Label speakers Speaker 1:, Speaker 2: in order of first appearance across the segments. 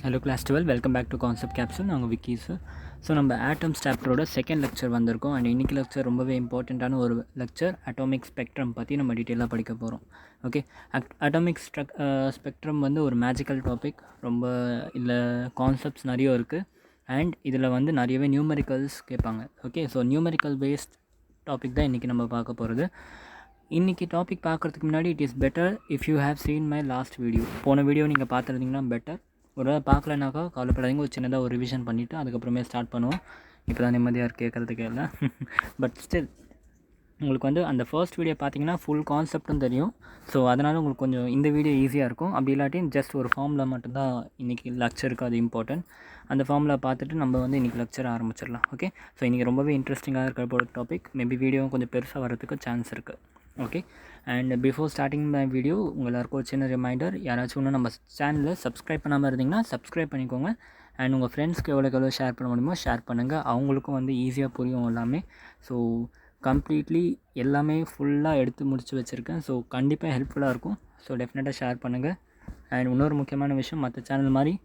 Speaker 1: Hello class 12, welcome back to Concept Capsule. நாங்கள் Vicky sir. So நம்ம atoms சாப்டரோட second lecture வந்திருக்கோம். And இன்றைக்கி lecture ரொம்பவே இம்பார்ட்டண்ட்டான ஒரு லெக்சர், அட்டாமிக் ஸ்பெக்ட்ரம் பற்றி நம்ம டீட்டெயிலாக படிக்க போகிறோம். ஓகே, அட்டாமிக் ஸ்பெக்ட்ரம் வந்து ஒரு மேஜிக்கல் டாபிக். ரொம்ப இதில் கான்செப்ட்ஸ் நிறைய இருக்குது. அண்ட் இதில் வந்து நிறையவே நியூமெரிக்கல்ஸ் கேட்பாங்க. Okay, so numerical based topic தான் இன்றைக்கி நம்ம பார்க்க போகிறது. இன்றைக்கி டாபிக் பார்க்குறதுக்கு முன்னாடி it is better if you have seen my last video. போன வீடியோ நீங்கள் பார்த்துருந்தீங்கன்னா பெட்டர். ஒரு வேளை பார்க்கலனாக்கா கவலைப்படாதீங்க, ஒரு சின்னதாக ஒரு ரிவிஷன் பண்ணிவிட்டு அதுக்கப்புறமே ஸ்டார்ட் பண்ணுவோம். இப்போ தான் நிம்மதியாக இருக்குது கேட்குறதுக்கு இல்லை. பட் ஸ்டில் உங்களுக்கு வந்து அந்த ஃபர்ஸ்ட் வீடியோ பார்த்தீங்கன்னா ஃபுல் கான்செப்டும் தெரியும். ஸோ அதனால் உங்களுக்கு கொஞ்சம் இந்த வீடியோ ஈஸியாக இருக்கும். அப்படி இல்லாட்டி ஜஸ்ட் ஒரு ஃபார்முலா மட்டும்தான் இன்றைக்கி லெக்சருக்கு அது இம்பார்ட்டன்ட். அந்த ஃபார்முலா பார்த்துட்டு நம்ம வந்து இன்றைக்கி லெக்சர் ஆரம்பிச்சிடலாம். ஓகே, ஸோ இன்றைக்கி ரொம்பவே இன்ட்ரெஸ்டிங்காக இருக்கிற டாபிக். மேபி வீடியோவும் கொஞ்சம் பெருசாக வரதுக்கு சான்ஸ் இருக்குது. Okay, and before starting my video உங்கள் எல்லாருக்கும் ஒரு சின்ன ரிமைண்டர், யாராச்சும் இன்னும் நம்ம சேனலில் சப்ஸ்கிரைப் பண்ணாமல் இருந்தீங்கன்னா சப்ஸ்கிரைப் பண்ணிக்கோங்க. அண்ட் உங்கள் ஃப்ரெண்ட்ஸ்க்கு எவ்வளோ ஷேர் பண்ண முடியுமோ ஷேர் பண்ணுங்கள். அவங்களுக்கும் வந்து ஈஸியாக புரியும் எல்லாமே. ஸோ கம்ப்ளீட்லி எல்லாமே ஃபுல்லாக எடுத்து முடித்து வச்சுருக்கேன். ஸோ கண்டிப்பாக ஹெல்ப்ஃபுல்லாக இருக்கும். ஸோ டெஃபினட்டாக ஷேர் பண்ணுங்கள். அண்ட் இன்னொரு முக்கியமான விஷயம், மற்ற சேனல் மாதிரி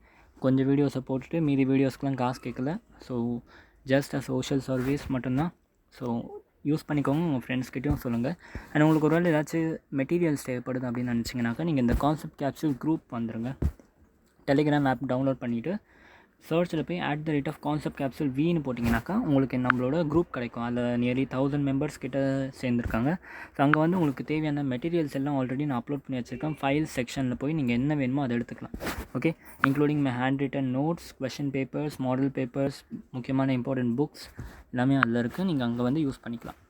Speaker 1: கொஞ்சம் வீடியோஸை போட்டுட்டு மீதி வீடியோஸ்க்கெலாம் காசு கேட்கல. So just a social service மட்டும்தான். ஸோ யூஸ் பண்ணிக்கோங்க, உங்கள் ஃப்ரெண்ட்ஸ்கிட்டையும் சொல்லுங்கள். அண்ட் உங்களுக்கு ஒரு வேளை ஏதாச்சும் மெட்டீரியல்ஸ் தேவைப்படுது அப்படின்னு நினச்சிங்கனாக்கா நீங்கள் இந்த கான்செப்ட் கேப்சூல் குரூப் வந்துடுங்க. டெலிகிராம் ஆப் டவுன்லோட் பண்ணிவிட்டு சர்ச்சில் போய் @concept capsule வின்னு போட்டிங்கனாக்கா உங்களுக்கு நம்மளோட குரூப் கிடைக்கும். அதில் நியர்லி 1000 மெம்பர்ஸ் கிட்ட சேர்ந்துருக்காங்க. ஸோ அங்கே வந்து உங்களுக்கு தேவையான மெட்டீரியல்ஸ் எல்லாம் ஆல்ரெடி நான் அப்லோட் பண்ணி வச்சுருக்கேன். ஃபைல் செக்ஷனில் போய் நீங்கள் என்ன வேணுமோ அதை எடுத்துக்கலாம். Okay, including my handwritten notes, question papers, model papers, முக்கியமான இம்பார்ட்டன்ட் புக்ஸ் எல்லாமே அதில் இருக்குது. நீங்கள் அங்கே வந்து யூஸ் பண்ணிக்கலாம்.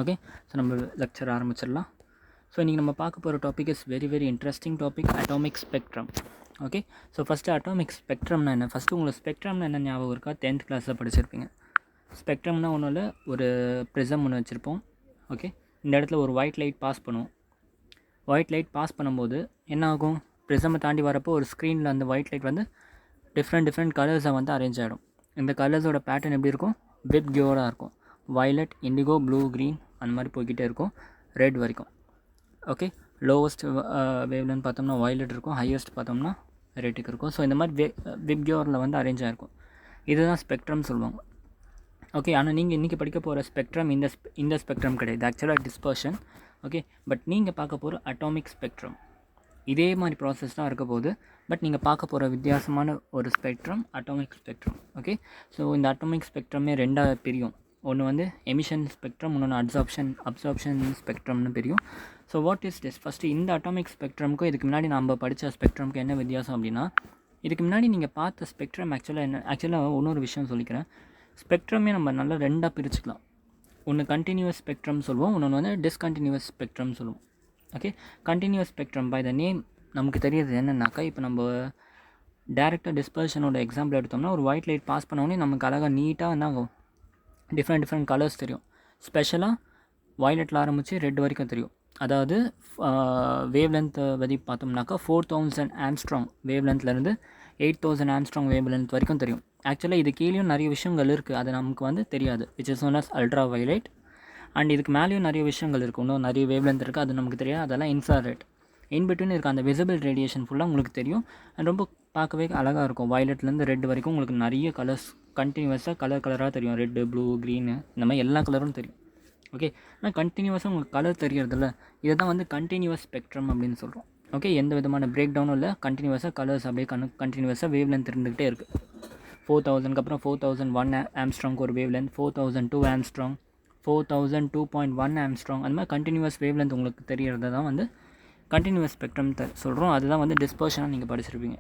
Speaker 1: ஓகே, ஸோ நம்ம லெக்சர் ஆரம்பிச்சிடலாம். ஸோ இன்றைக்கி நம்ம பார்க்க போகிற topic is very interesting topic, atomic spectrum. Okay, so first atomic ஸ்பெக்ட்ரம்னா என்ன? ஃபஸ்ட்டு உங்களுக்கு ஸ்பெக்ட்ரம்னா என்ன ஞாபகம் இருக்கா? 10th கிளாஸில் படிச்சிருப்பீங்க. ஸ்பெக்ட்ரம்னா ஒன்றும் இல்லை, ஒரு ப்ரிசம் ஒன்று வச்சுருப்போம். ஓகே, இந்த இடத்துல ஒரு ஒயிட் லைட் பாஸ் பண்ணுவோம். ஒயிட் லைட் பாஸ் பண்ணும்போது என்ன ஆகும்? ப்ரிசமை தாண்டி வரப்போ ஒரு ஸ்க்ரீனில் அந்த ஒயிட் லைட் வந்து டிஃப்ரெண்ட் கலர்ஸை வந்து அரேஞ்ச் ஆகிடும். இந்த கலர்ஸோட பேட்டர்ன் எப்படி இருக்கும்? விப் கியோராக இருக்கும். வயலட், இண்டிகோ, ப்ளூ, க்ரீன் அந்த மாதிரி போய்கிட்டே இருக்கும், ரெட் வரைக்கும். ஓகே, லோவஸ்ட் வேவ்லன்னு பார்த்தோம்னா வயலட் இருக்கும், ஹையஸ்ட் பார்த்தோம்னா ரெட்டுக்கு இருக்கும். ஸோ இந்த மாதிரி விப் கியோரில் வந்து அரேஞ்ச் ஆகிருக்கும். இதுதான் ஸ்பெக்ட்ரம் சொல்லுவாங்க. ஓகே, ஆனால் நீங்கள் இன்றைக்கி படிக்க போகிற ஸ்பெக்ட்ரம் இந்த ஸ்பெக்ட்ரம் கிடையாது, ஆக்சுவலாக டிஸ்பர்ஷன். ஓகே, பட் நீங்கள் பார்க்க போகிற அட்டாமிக் ஸ்பெக்ட்ரம் இதே மாதிரி ப்ராசஸ் தான் இருக்க போகுது. பட் நீங்கள் பார்க்க போகிற வித்தியாசமான ஒரு spectrum atomic spectrum. Okay, so இந்த அட்டாமிக் ஸ்பெக்ட்ரமே ரெண்டாக பிரியும். ஒன்று வந்து எமிஷன் ஸ்பெக்ட்ரம், இன்னொன்று அப்சார்ப்ஷன் ஸ்பெக்ட்ரம்னு பிரியும். So what is this? First இந்த அட்டாமிக் ஸ்பெக்ட்ரமுக்கும் இதுக்கு முன்னாடி நம்ம படித்த ஸ்பெக்ட்ரமுக்கு என்ன வித்தியாசம் அப்படின்னா, இதுக்கு முன்னாடி நீங்கள் பார்த்த ஸ்பெக்ட்ரம் ஆக்சுவலாக இன்னொரு விஷயம் சொல்லிக்கிறேன். ஸ்பெக்ட்ரமே நம்ம நல்லா ரெண்டாக பிரிச்சுக்கலாம். ஒன்று கண்டினியூவஸ் ஸ்பெக்ட்ரம் சொல்லுவோம், இன்னொன்று வந்து டிஸ்கண்டினியூவஸ் ஸ்பெக்ட்ரம் சொல்லுவோம். Okay, continuous spectrum by the name நமக்கு தெரியுது என்னென்னாக்கா, இப்போ நம்ம டேரெக்டாக டிஸ்பர்ஷனோட எக்ஸாம்பிள் எடுத்தோம்னா ஒரு ஒயிட் லைட் பாஸ் பண்ணோடனே நமக்கு அழகாக நீட்டாக என்ன ஆகும்? டிஃப்ரெண்ட் கலர்ஸ் தெரியும். ஸ்பெஷலாக வயலட்டில் ஆரம்பித்து ரெட் வரைக்கும் தெரியும். அதாவது வேவ் லென்த் பற்றி பார்த்தோம்னாக்கா 4000 ஆம்ஸ்ட்ராங் வேவ் லென்த்லேருந்து 8000 ஆம்ஸ்ட்ராங் வேவ் லென்த் வரைக்கும் தெரியும். ஆக்சுவலாக இது கீழேயும் நிறைய விஷயங்கள் இருக்குது, அது நமக்கு வந்து தெரியாது, which is known as ultraviolet. And இதுக்கு மேலேயும் நிறைய விஷயங்கள் இருக்குது, இன்னும் நிறைய வேவ் லென்த் இருக்குது, அது நமக்கு தெரியாது, அதெல்லாம் இன்ஃப்ராரெட். இன்பிட்வீன் இருக்க அந்த விசிபிள் ரேடியேஷன் ஃபுல்லாக உங்களுக்கு தெரியும். அண்ட் ரொம்ப பார்க்கவே அழகாக இருக்கும். வயலட்லேருந்து ரெட் வரைக்கும் உங்களுக்கு நிறைய கலர்ஸ் கண்டினியூவஸாக கலராக தெரியும். ரெட்டு, ப்ளூ, க்ரீனு இந்த மாதிரி எல்லா கலரும் தெரியும். ஓகே, ஆனால் கண்டினியூவஸாக உங்களுக்கு கலர் தெரியறதில்ல, இதை தான் வந்து கண்டினியூவஸ் ஸ்பெக்ட்ரம் அப்படின்னு சொல்கிறோம். ஓகே, எந்த விதமான பிரேக் டவுனும் இல்லை, கண்டினியூவஸாக கலர்ஸ் அப்படியே கண்டினியூவஸாக வேவ் லென்த் இருந்துகிட்டே இருக்குது. 4000க்கு அப்புறம் 4001 ஆம்ஸ்ட்ராங்க்கு ஒரு வேவ் லென்த், 4002 ஆம்ஸ்ட்ராங், 4002.1 ஆம்ஸ்ட்ராங், அந்த மாதிரி கண்டினியூவஸ் வேவ் லென்த் உங்களுக்கு தெரியறத தான் வந்து கண்டினியூவஸ் ஸ்பெக்ட்ரம் சொல்கிறோம். அதுதான் வந்து டிஸ்பர்ஷனாக நீங்கள் படிச்சிருப்பீங்க.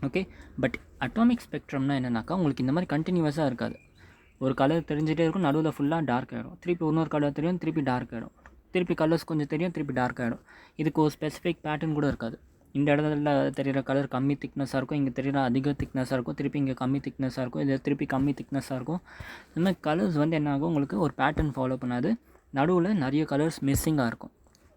Speaker 1: ஓகே, பட் அட்டாமிக் ஸ்பெக்ட்ரம்னா என்னென்னாக்கா, உங்களுக்கு இந்த மாதிரி கண்டினியூவஸாக இருக்காது. ஒரு கலர் தெரிஞ்சிட்டே இருக்கும், நடுவில் ஃபுல்லாக டார்க் ஆகிடும், திருப்பி இன்னொரு கலர் தெரியும், திருப்பி டார்க் ஆகிடும், திருப்பி கலர்ஸ் கொஞ்சம் தெரியும், திருப்பி டார்க் ஆகிடும். இதுக்கு ஒரு ஸ்பெசிஃபிக் பேட்டர்ன் கூட இருக்காது. இந்த இடத்துல தெரிகிற கலர் கம்மி திக்னஸாக இருக்கும், இங்கே தெரிகிற அதிக திக்னஸாக இருக்கும், திருப்பி இங்கே கம்மி திக்னஸாக இருக்கும், இது திருப்பி கம்மி திக்னஸாக இருக்கும். இந்த மாதிரி கலர்ஸ் வந்து என்ன ஆகும், உங்களுக்கு ஒரு பேட்டர்ன் ஃபாலோ பண்ணாது, நடுவில் நிறைய கலர்ஸ் மிஸ்ஸிங்காக இருக்கும்.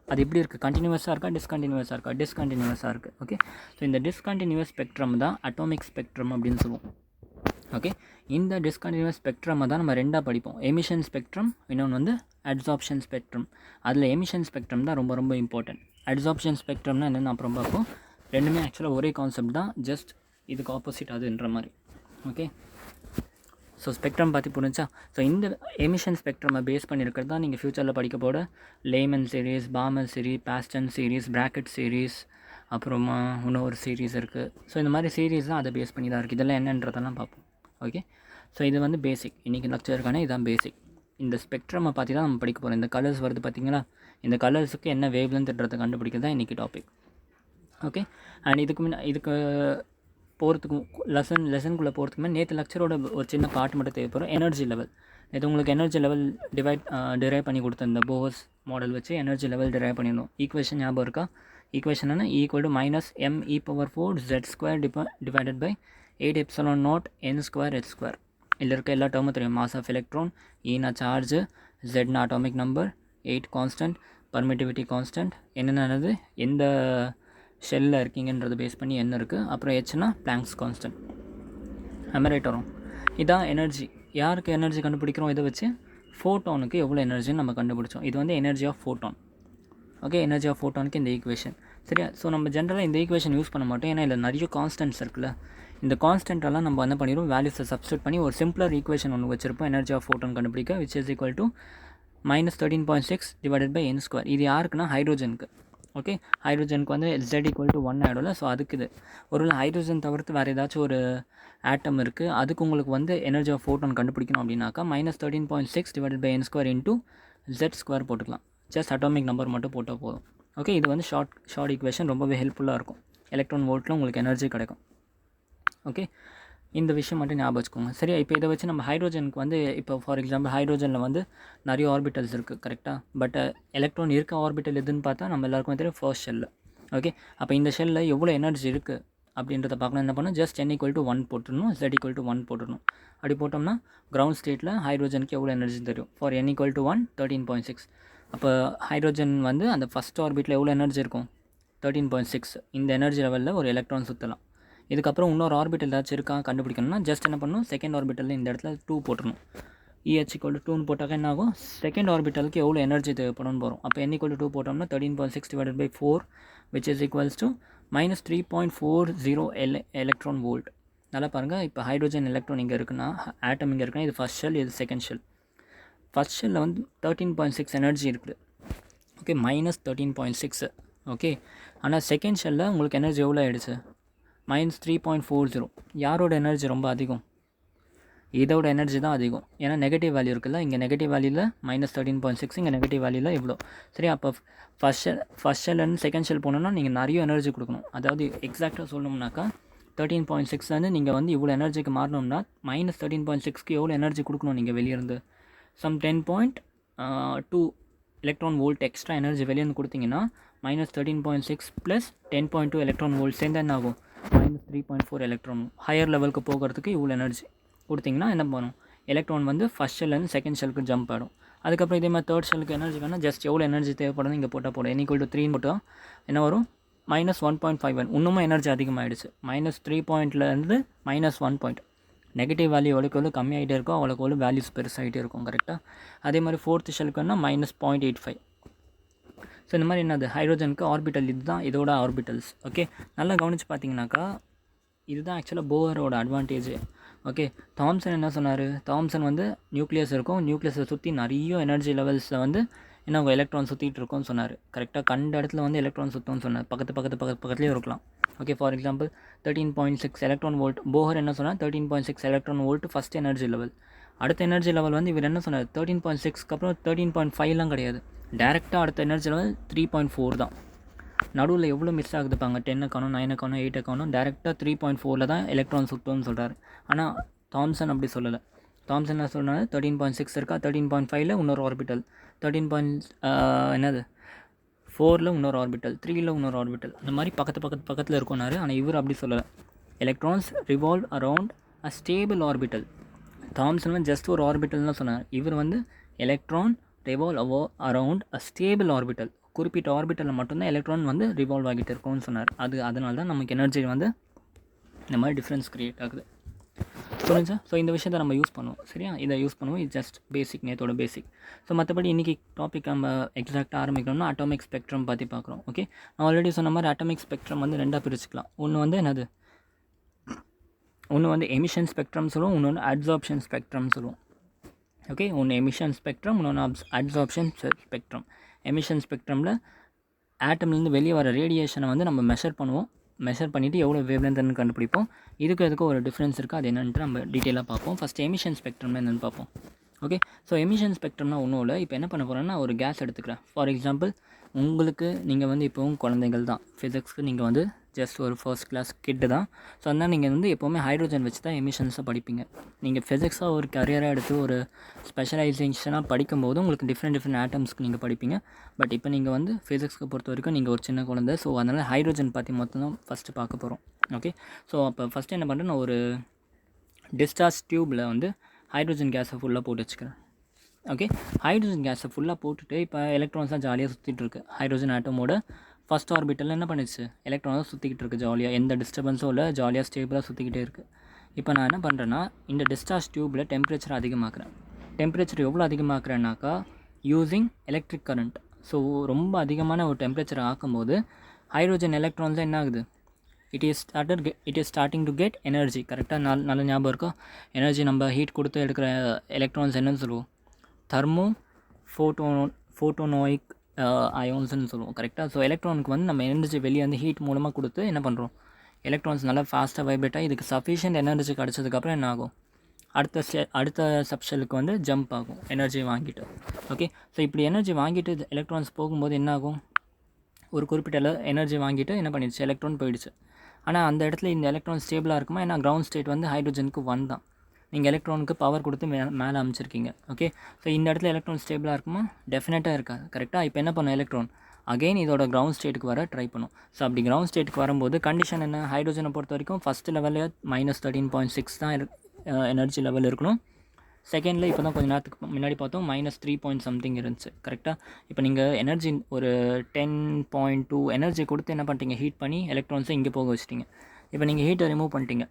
Speaker 1: அது எப்படி இருக்குது? கண்டினியூவஸாக இருக்கா, டிஸ்கண்டினியூவஸாக இருக்கா? டிஸ்கண்டினியூவஸாக இருக்குது. ஓகே, ஸோ இந்த டிஸ்கண்டினியூவஸ் ஸ்பெக்ட்ரம் தான் அட்டாமிக் ஸ்பெக்ட்ரம் அப்படின்னு சொல்லுவோம். ஓகே, இந்த டிஸ்கண்டினியூவஸ் ஸ்பெக்ட்ரமை தான் நம்ம ரெண்டாக படிப்போம். எமிஷன் ஸ்பெக்ட்ரம், இன்னொன்று வந்து அப்சார்ப்ஷன் ஸ்பெக்ட்ரம். அதில் எமிஷன் ஸ்பெக்ட்ரம் தான் ரொம்ப இம்பார்ட்டன்ட். அப்சார்ப்ஷன் ஸ்பெக்ட்ரம்னா என்னென்னு அப்புறம் பார்ப்போம். ரெண்டுமே ஆக்சுவலாக ஒரே கான்செப்ட் தான், ஜஸ்ட் இதுக்கு ஆப்போசிட் அதுன்ற மாதிரி. ஓகே, ஸோ ஸ்பெக்ட்ரம் பற்றி புரிஞ்சா. ஸோ இந்த எமிஷன் ஸ்பெக்ட்ரமை பேஸ் பண்ணியிருக்கிறது தான் நீங்கள் ஃப்யூச்சரில் படிக்க போட layman series, bomber series, Boston series, bracket series, அப்புறமா இன்னொரு சீரீஸ் இருக்குது. ஸோ இந்த மாதிரி சீரீஸ் தான் அதை பேஸ் பண்ணி தான் இருக்குது. இதெல்லாம் என்னன்றதெல்லாம் பார்ப்போம். ஓகே, ஸோ இது வந்து பேசிக், இன்றைக்கி லெக்சருக்கான இதுதான் பேசிக். இந்த ஸ்பெக்ட்ரமை பற்றி தான் நம்ம படிக்க போகிறோம். இந்த கலர்ஸ் வருது பார்த்தீங்களா, இந்த கலர்ஸுக்கு என்ன வேவ்லென்த்ன்றதை கண்டுபிடிக்கிறது தான் இன்றைக்கி டாபிக். ஓகே, அண்ட் இதுக்கு போகிறதுக்கு லெசனுக்குள்ளே போகிறதுக்கு மேலே நேற்று லெக்சரோட ஒரு சின்ன பார்ட் மட்டும் தேவைப்படும். எனர்ஜி லெவல், நேற்று உங்களுக்கு எனர்ஜி லெவல் டிரைவ் பண்ணி கொடுத்த போஸ் மாடல் வச்சு எனர்ஜி லெவல் டிரைவ் பண்ணிடணும். ஈக்குவேஷன் ஞாபகம் இருக்கா? ஈக்குவேஷன் என்ன? Equal to -me⁴z² divided by 8ε0 n² h². இதில் இருக்க எல்லா டேர்மும் தெரியும். மாஸ் ஆஃப் எலக்ட்ரான், ஈனா சார்ஜ், ஜெட்னா atomic number, 8 constant, permittivity constant, என்னென்னது எந்த ஷெல்லில் இருக்கீங்கன்றதை பேஸ் பண்ணி என்ன இருக்குது, அப்புறம் ஹெச்னா பிளாங்க்ஸ் கான்ஸ்டன்ட். ரைட் வரும். இதான் எனர்ஜி. யாருக்கு எனர்ஜி கண்டுபிடிக்கிறோம்? இதை வச்சு ஃபோட்டானுக்கு எவ்வளோ எனர்ஜின்னு நம்ம கண்டுபிடிச்சோம். இது வந்து energy of photon. Okay, energy of ஃபோட்டானுக்கு இந்த ஈக்குவேஷன். சரியா? ஸோ நம்ம ஜென்ரலாக இந்த ஈக்குவேஷன் யூஸ் பண்ண மாட்டோம், ஏன்னா இதில் நிறைய கான்ஸ்டன்ட்ஸ் இருக்குல்ல. இந்த கான்ஸ்டன்ட்டெல்லாம் நம்ம என்ன பண்ணிடுவோம், வேல்யூஸை சப்ஸ்டியூட் பண்ணி ஒரு சிம்பிளர் ஈக்குவேஷன் ஒன்று வச்சிருப்போம் எனர்ஜி ஆஃப் ஃபோட்டான் கண்டுபிடிக்க, which is equal to -13.6 divided by n². இது யாருக்குன்னா ஹைட்ரோஜனுக்கு. ஓகே, ஹைட்ரோஜனுக்கு வந்து z = 1 ஆகிடும்ல. ஸோ அதுக்கு இது ஒரு ஹைட்ரோஜன் தவிர்த்து வேறு ஏதாச்சும் ஒரு ஆட்டம் இருக்குது, அதுக்கு உங்களுக்கு வந்து எனர்ஜி ஆஃப் ஃபோட்டான் கண்டுபிடிக்கணும் அப்படின்னாக்கா -13.6 divided by n² into z² போட்டுக்கலாம். ஜஸ்ட் அட்டாமிக் நம்பர் மட்டும் போட்டால் போதும். ஓகே, இது வந்து ஷார்ட் ஈக்குவேஷன், ரொம்பவே ஹெல்ப்ஃபுல்லாக இருக்கும். எலக்ட்ரான் வோல்ட்டில் உங்களுக்கு எனர்ஜி கிடைக்கும். ஓகே, இந்த விஷயம் மட்டும் ஞாபகம் வச்சுக்கோங்க. சரியா? இப்போ இதை வச்சு நம்ம ஹைட்ரோஜனுக்கு வந்து இப்போ ஃபார் எக்ஸாம்பிள் ஹைட்ரோஜனில் வந்து நிறைய ஆர்பிட்டல்ஸ் இருக்குது, கரெக்டாக. பட் எலக்ட்ரான் இருக்க ஆர்பிட்டல் எதுன்னு பார்த்தா நம்ம எல்லாருக்கும் தெரியும், ஃபர்ஸ்ட் ஷெல்லு. ஓகே, அப்போ இந்த ஷெல்லில் எவ்வளோ எனர்ஜி இருக்குது அப்படின்றத பார்க்கணும். என்ன பண்ணணும், ஜஸ்ட் n = 1 போட்டுடணும், z = 1 போட்டுடணும். அப்படி போட்டோம்னா கிரவுண்ட் ஸ்டேட்டில் ஹைட்ரோஜனுக்கு எவ்வளோ எனர்ஜி தெரியும். For n = 1 13.6. அப்போ ஹைட்ரோஜன் வந்து அந்த ஃபஸ்ட் ஆர்பிட்டில் எவ்வளோ எனர்ஜி இருக்கும், 13.6. இந்த எனர்ஜி லெவலில் ஒரு எலக்ட்ரான் சுற்றலாம். இதுக்கப்புறம் இன்னொரு ஆர்பிட்டல் ஏதாச்சும் இருக்கா கண்டுபிடிக்கணும்னா ஜஸ்ட் என்ன பண்ணணும், செகண்ட் ஆர்பிட்டலில் இந்த இடத்துல 2 போட்டுடணும். EH = 2ன்னு போட்டாக்க என்ன ஆகும், செகண்ட் ஆர்பிட்டலுக்கு எவ்வளோ எனர்ஜி தேவைப்படும்னு போகிறோம். அப்போ n = 2 போட்டோம்னா 13.6 divided by 4, which is equals to -3.40 electron volt. நல்லா பாருங்கள், இப்போ ஹைட்ரோஜன் எலக்ட்ரான் இங்கே இருக்குன்னா, ஆட்டம் இங்கே இருக்குன்னா, இது ஃபஸ்ட் ஷெல், இது செகண்ட் ஷெல். ஃபஸ்ட் ஷெல்லில் வந்து 13.6 எனர்ஜி இருக்குது. ஓகே, -13.6. ஓகே, ஆனால் செகண்ட் ஷெல்லில் உங்களுக்கு எனர்ஜி எவ்வளோ ஆகிடுச்சு, -3.40. யாரோட எனர்ஜி ரொம்ப அதிகம்? இதோட எனர்ஜி தான் அதிகம். ஏன்னா நெகட்டிவ் வேல்யூ இருக்குல்ல, இங்கே நெகட்டிவ் வேல்யூவில் -13.6, இங்கே நெகட்டிவ் வேல்யூவில் இவ்வளோ. சரி, அப்போ first shell and second shell போனோன்னா நீங்கள் நிறைய எனர்ஜி கொடுக்கணும். அதாவது எக்ஸாக்டாக சொல்லணும்னாக்கா 13.6 நீங்கள் வந்து இவ்வளோ எனர்ஜிக்கு மாறணும்னா -13.6க்கு எவ்வளோ எனர்ஜி கொடுக்கணும் நீங்கள் வெளியிருந்து, some 10.2 electron volt extra energy வெளியேருந்து கொடுத்தீங்கன்னா -13.6 + 10.2 எலக்ட்ரான் வோல்ட் சேர்ந்து என்ன ஆகும், -3.4 எலக்ட்ரான். ஹையர் லெவலுக்கு போகிறதுக்கு இவ்வளோ எனர்ஜி கொடுத்திங்கன்னா என்ன பண்ணும், எலக்ட்ரான் வந்து ஃபஸ்ட் ஷெல்லேருந்து செகண்ட் ஷெல்லுக்கு ஜம்ப் ஆகிடும். அதுக்கப்புறம் இதே மாதிரி தேர்ட் ஷெல்லுக்கு எனர்ஜி வேணால் ஜஸ்ட் எவ்வளோ எனர்ஜி தேவைப்படுது இங்கே போட்டால் போடும். n = 3 போட்டால் என்ன வரும், -1.51. இன்னுமே எனர்ஜி அதிகமாகிடுச்சு. -3.0 -1. நெகட்டிவ் வேல்யூ எவ்வளோக்கு கம்மியாகிட்டே இருக்கோ அவ்வளோக்கு வேல்யூஸ் பெருசாகிட்டே இருக்கும், கரெக்டாக. அதே மாதிரி ஃபோர்த் ஷெல்லுக்குன்னா -0.85. ஸோ இந்த மாதிரி என்னது, ஹைட்ரோஜனுக்கு ஆர்பிட்டல் இதுதான், இதோட ஆர்பிட்டல்ஸ். ஓகே, நல்லா கவனித்து பார்த்தீங்கன்னாக்கா இதுதான் ஆக்சுவலாக போவரோட அட்வான்டேஜ். ஓகே, தாம்சன் என்ன சொன்னார், தாம்சன் வந்து நியூக்ளியஸ் இருக்கும், நியூக்ளியஸை சுற்றி நிறைய எனர்ஜி லெவல்ஸில் வந்து என்ன எலக்ட்ரான் சுற்றிட்டு இருக்கும்னு சொன்னார். கரெக்டாக கண்ட இடத்துல வந்து எலக்ட்ரான் சுற்றும்னு சொன்னார். பக்கத்துலேயே இருக்கலாம். Okay, for example 13.6 electron volt. Bohr என்ன சொன்னால் 13.6 electron volt first energy level. அடுத்த எனர்ஜி லெவல் வந்து இவர் என்ன சொன்னார், 13.6க்கு அப்புறம் 13.5லாம் கிடையாது, டேரெக்டாக அடுத்த எனர்ஜி லெவல் 3.4 தான். நடுவில் எவ்வளோ மிஸ் ஆகுதுப்பாங்க, 10 காணும், 9 காணும், 8 காணும், டேரெக்டாக 3.4ல் தான் எலக்ட்ரான் சுற்றும்னு சொல்கிறார். ஆனால் தாம்சன் அப்படி சொல்லலை. தாம்சன் என்ன சொன்னார், 13.6 இருக்கா, 13.5ல் இன்னொரு ஆர்பிட்டல், 4ல் இன்னொரு ஆர்பிட்டல், 3ல் இன்னொரு ஆர்பிட்டல், அந்த மாதிரி பக்கத்தில் இருக்கும்னாரு. ஆனால் இவர் அப்படி சொல்லலை. Electrons revolve around a stable orbital. Thomson வந்து ஜஸ்ட் ஒரு ஆர்பிட்டல்னு சொன்னார். இவர் வந்து electron revolve around a stable orbital, குறிப்பிட்ட ஆர்பிட்டலில் மட்டும்தான் எலக்ட்ரான் வந்து ரிவால்வ் ஆகிட்டு இருக்கும்னு சொன்னார். அதனால தான் நமக்கு எனர்ஜி வந்து இந்த மாதிரி டிஃப்ரென்ஸ் க்ரியேட் ஆகுது. புரிஞ்சா? ஸோ இந்த விஷயத்தை நம்ம யூஸ் பண்ணுவோம். சரியா? இதை யூஸ் பண்ணுவோம். இது ஜஸ்ட் பேசிக், நேத்தோட பேசிக். ஸோ மற்றபடி இன்றைக்கி டாபிக் நம்ம எக்ஸாக்டாக ஆரம்பிக்கணும்னா அட்டாமிக் ஸ்பெக்ட்ரம் பற்றி பார்க்குறோம். ஓகே, நான் ஆல்ரெடி சொன்ன மாதிரி அட்டாமிக் ஸ்பெக்ட்ரம் வந்து ரெண்டாக பிரிச்சுக்கலாம். ஒன்று வந்து என்னது, ஒன்று வந்து எமிஷன் ஸ்பெக்ட்ரம் சொல்லுவோம், இன்னொன்று அட்சார்ப்ஷன் ஸ்பெக்ட்ரம் சொல்லுவோம். ஓகே, ஒன்று எமிஷன் ஸ்பெக்ட்ரம், இன்னொன்று அட்சார்ப்ஷன் ஸ்பெக்ட்ரம். எமிஷன் ஸ்பெக்ட்ரமில் ஆட்டம்லேருந்து வெளியே வர ரேடியேஷனை வந்து நம்ம மெஷர் பண்ணுவோம். மெஷர் பண்ணிவிட்டு எவ்வளோ வேவ்லென்த்னு கண்டுபிடிப்போம். இதுக்கு ஒரு டிஃப்ரென்ஸ் இருக்குது. அது என்னென்ட்டு நம்ம டீட்டெயிலாக பார்ப்போம். ஃபஸ்ட் எமிஷன் ஸ்பெக்ட்ரம்னா என்னென்னு பார்ப்போம். ஓகே, ஸோ எமிஷன் ஸ்பெக்ட்ரம்னா ஒன்றும் இல்லை. இப்போ என்ன பண்ண போகிறேன்னா ஒரு கேஸ் எடுத்துக்கிறேன். ஃபார் எக்ஸாம்பிள், உங்களுக்கு நீங்கள் வந்து இப்போவும் குழந்தைகள் தான். ஃபிசிக்ஸ்க்கு நீங்கள் வந்து ஜஸ்ட் ஒரு ஃபர்ஸ்ட் கிளாஸ் கிட்டு தான். ஸோ அதனால் நீங்கள் வந்து எப்போவுமே ஹைட்ரோஜன் வச்சு தான் எமிஷன்ஸை படிப்பீங்க. நீங்கள் ஃபிசிக்ஸாக ஒரு கரியராக எடுத்து ஒரு ஸ்பெஷலைசேஷனாக படிக்கும்போது உங்களுக்கு டிஃப்ரெண்ட் ஆட்டம்ஸ்க்கு நீங்கள் படிப்பீங்க. பட் இப்போ நீங்கள் வந்து ஃபிசிக்ஸ்க்கு பொறுத்த வரைக்கும் நீங்கள் ஒரு சின்ன குழந்தை. ஸோ அதனால் ஹைட்ரோஜன் பற்றி மொத்தம் தான் ஃபஸ்ட்டு பார்க்க போகிறோம். ஓகே, ஸோ அப்போ ஃபஸ்ட்டு என்ன பண்ணுறேன், நான் ஒரு டிஸ்சார்ஜ் டியூப்பில் வந்து ஹைட்ரோஜன் கேஸை ஃபுல்லாக போட்டு வச்சுக்கிறேன். ஓகே, ஹைட்ரோஜன் கேஸை ஃபுல்லாக போட்டுட்டு இப்போ எலக்ட்ரான்ஸ்லாம் ஜாலியாக சுற்றிட்டு இருக்குது. ஹைட்ரோஜன் ஆட்டமோட ஃபஸ்ட் ஆர்பிட்டலில் என்ன பண்ணிச்சு, எலக்ட்ரானாக சுற்றிக்கிட்டு இருக்குது ஜாலியாக. எந்த டிஸ்டர்பன்ஸும் இல்லை, ஜாலியாக ஸ்டேபிளாக சுற்றிக்கிட்டே இருக்குது. இப்போ நான் என்ன பண்ணுறேன்னா இந்த டிஸ்சார்ஜ் டியூப்பில் டெம்பரேச்சர் அதிகமாக்குறேன். டெம்பரேச்சர் எவ்வளோ அதிகமாக்குறேன்னாக்கா யூஸிங் எலக்ட்ரிக் கரண்ட். ஸோ ரொம்ப அதிகமான ஒரு டெம்பரேச்சர் ஆக்கும்போது ஹைட்ரோஜன் எலக்ட்ரான்ஸ் என்ன ஆகுது, it is starting to get energy. கரெக்டாக நல்ல ஞாபகம் இருக்கா? எனர்ஜி நம்ம ஹீட் கொடுத்து எடுக்கிற எலக்ட்ரான்ஸ் என்னன்னு சொல்லுவோம், தெர்மோ ஃபோட்டோனோயிக் அயோன்ஸ்னு சொல்லுவோம். கரெக்டாக? ஸோ எலக்ட்ரானுக்கு வந்து நம்ம எனர்ஜி வெளியே வந்து ஹீட் மூலமாக கொடுத்து என்ன பண்ணுறோம், எலக்ட்ரான்ஸ் நல்லா ஃபாஸ்ட்டாக வைப்ரேட் ஆகி இதுக்கு சஃபிஷியன்ட் எனர்ஜி கிடச்சதுக்கப்புறம் என்ன ஆகும், அடுத்த சப்ஷெல்லுக்கு வந்து ஜம்ப் ஆகும் எனர்ஜி வாங்கிட்டு. ஓகே, ஸோ இப்படி எனர்ஜி வாங்கிட்டு எலக்ட்ரான்ஸ் போகும்போது என்ன ஆகும், ஒரு குறிப்பிட்ட எனர்ஜி வாங்கிட்டு என்ன பண்ணிடுச்சு, எலக்ட்ரான் போயிடுச்சு. ஆனால் அந்த இடத்துல இந்த எலக்ட்ரான் ஸ்டேபிளாக இருக்குமா, ஏன்னா கிரவுண்ட் ஸ்டேட் வந்து ஹைட்ரோஜனுக்கு 1 தான். நீங்கள் எலக்ட்ரானுக்கு பவர் கொடுத்து மேலே அமைச்சிருக்கீங்க. ஓகே, ஸோ இந்த இடத்துல எலக்ட்ரான் ஸ்டேபிளாக இருக்குமா, டெஃபினட்டாக இருக்காது. கரெக்டாக? இப்போ என்ன பண்ணும், எலக்ட்ரான் அகெயின் இதோட கிரவுண்ட் ஸ்டேட்டுக்கு வர ட்ரை பண்ணும். ஸோ அப்படி கிரவுண்ட் ஸ்டேட்டுக்கு வரும்போது கண்டிஷன் என்ன, ஹைட்ரோஜனை பொறுத்த வரைக்கும் ஃபஸ்ட்டு லெவலில் -13.6 தான் எனர்ஜி லெவல் இருக்கணும். செகண்டில் இப்போ தான் கொஞ்சம் நேரத்துக்கு முன்னாடி பார்த்தோம் -3 something இருந்துச்சு. கரெக்டாக? இப்போ நீங்கள் எனர்ஜி ஒரு 10.2 எனர்ஜி கொடுத்து என்ன பண்ணிட்டீங்க, ஹீட் பண்ணி எலக்ட்ரான்ஸை இங்கே போக வச்சிட்டிங்க. இப்போ நீங்கள் ஹீட்டை ரிமூவ் பண்ணிட்டீங்க.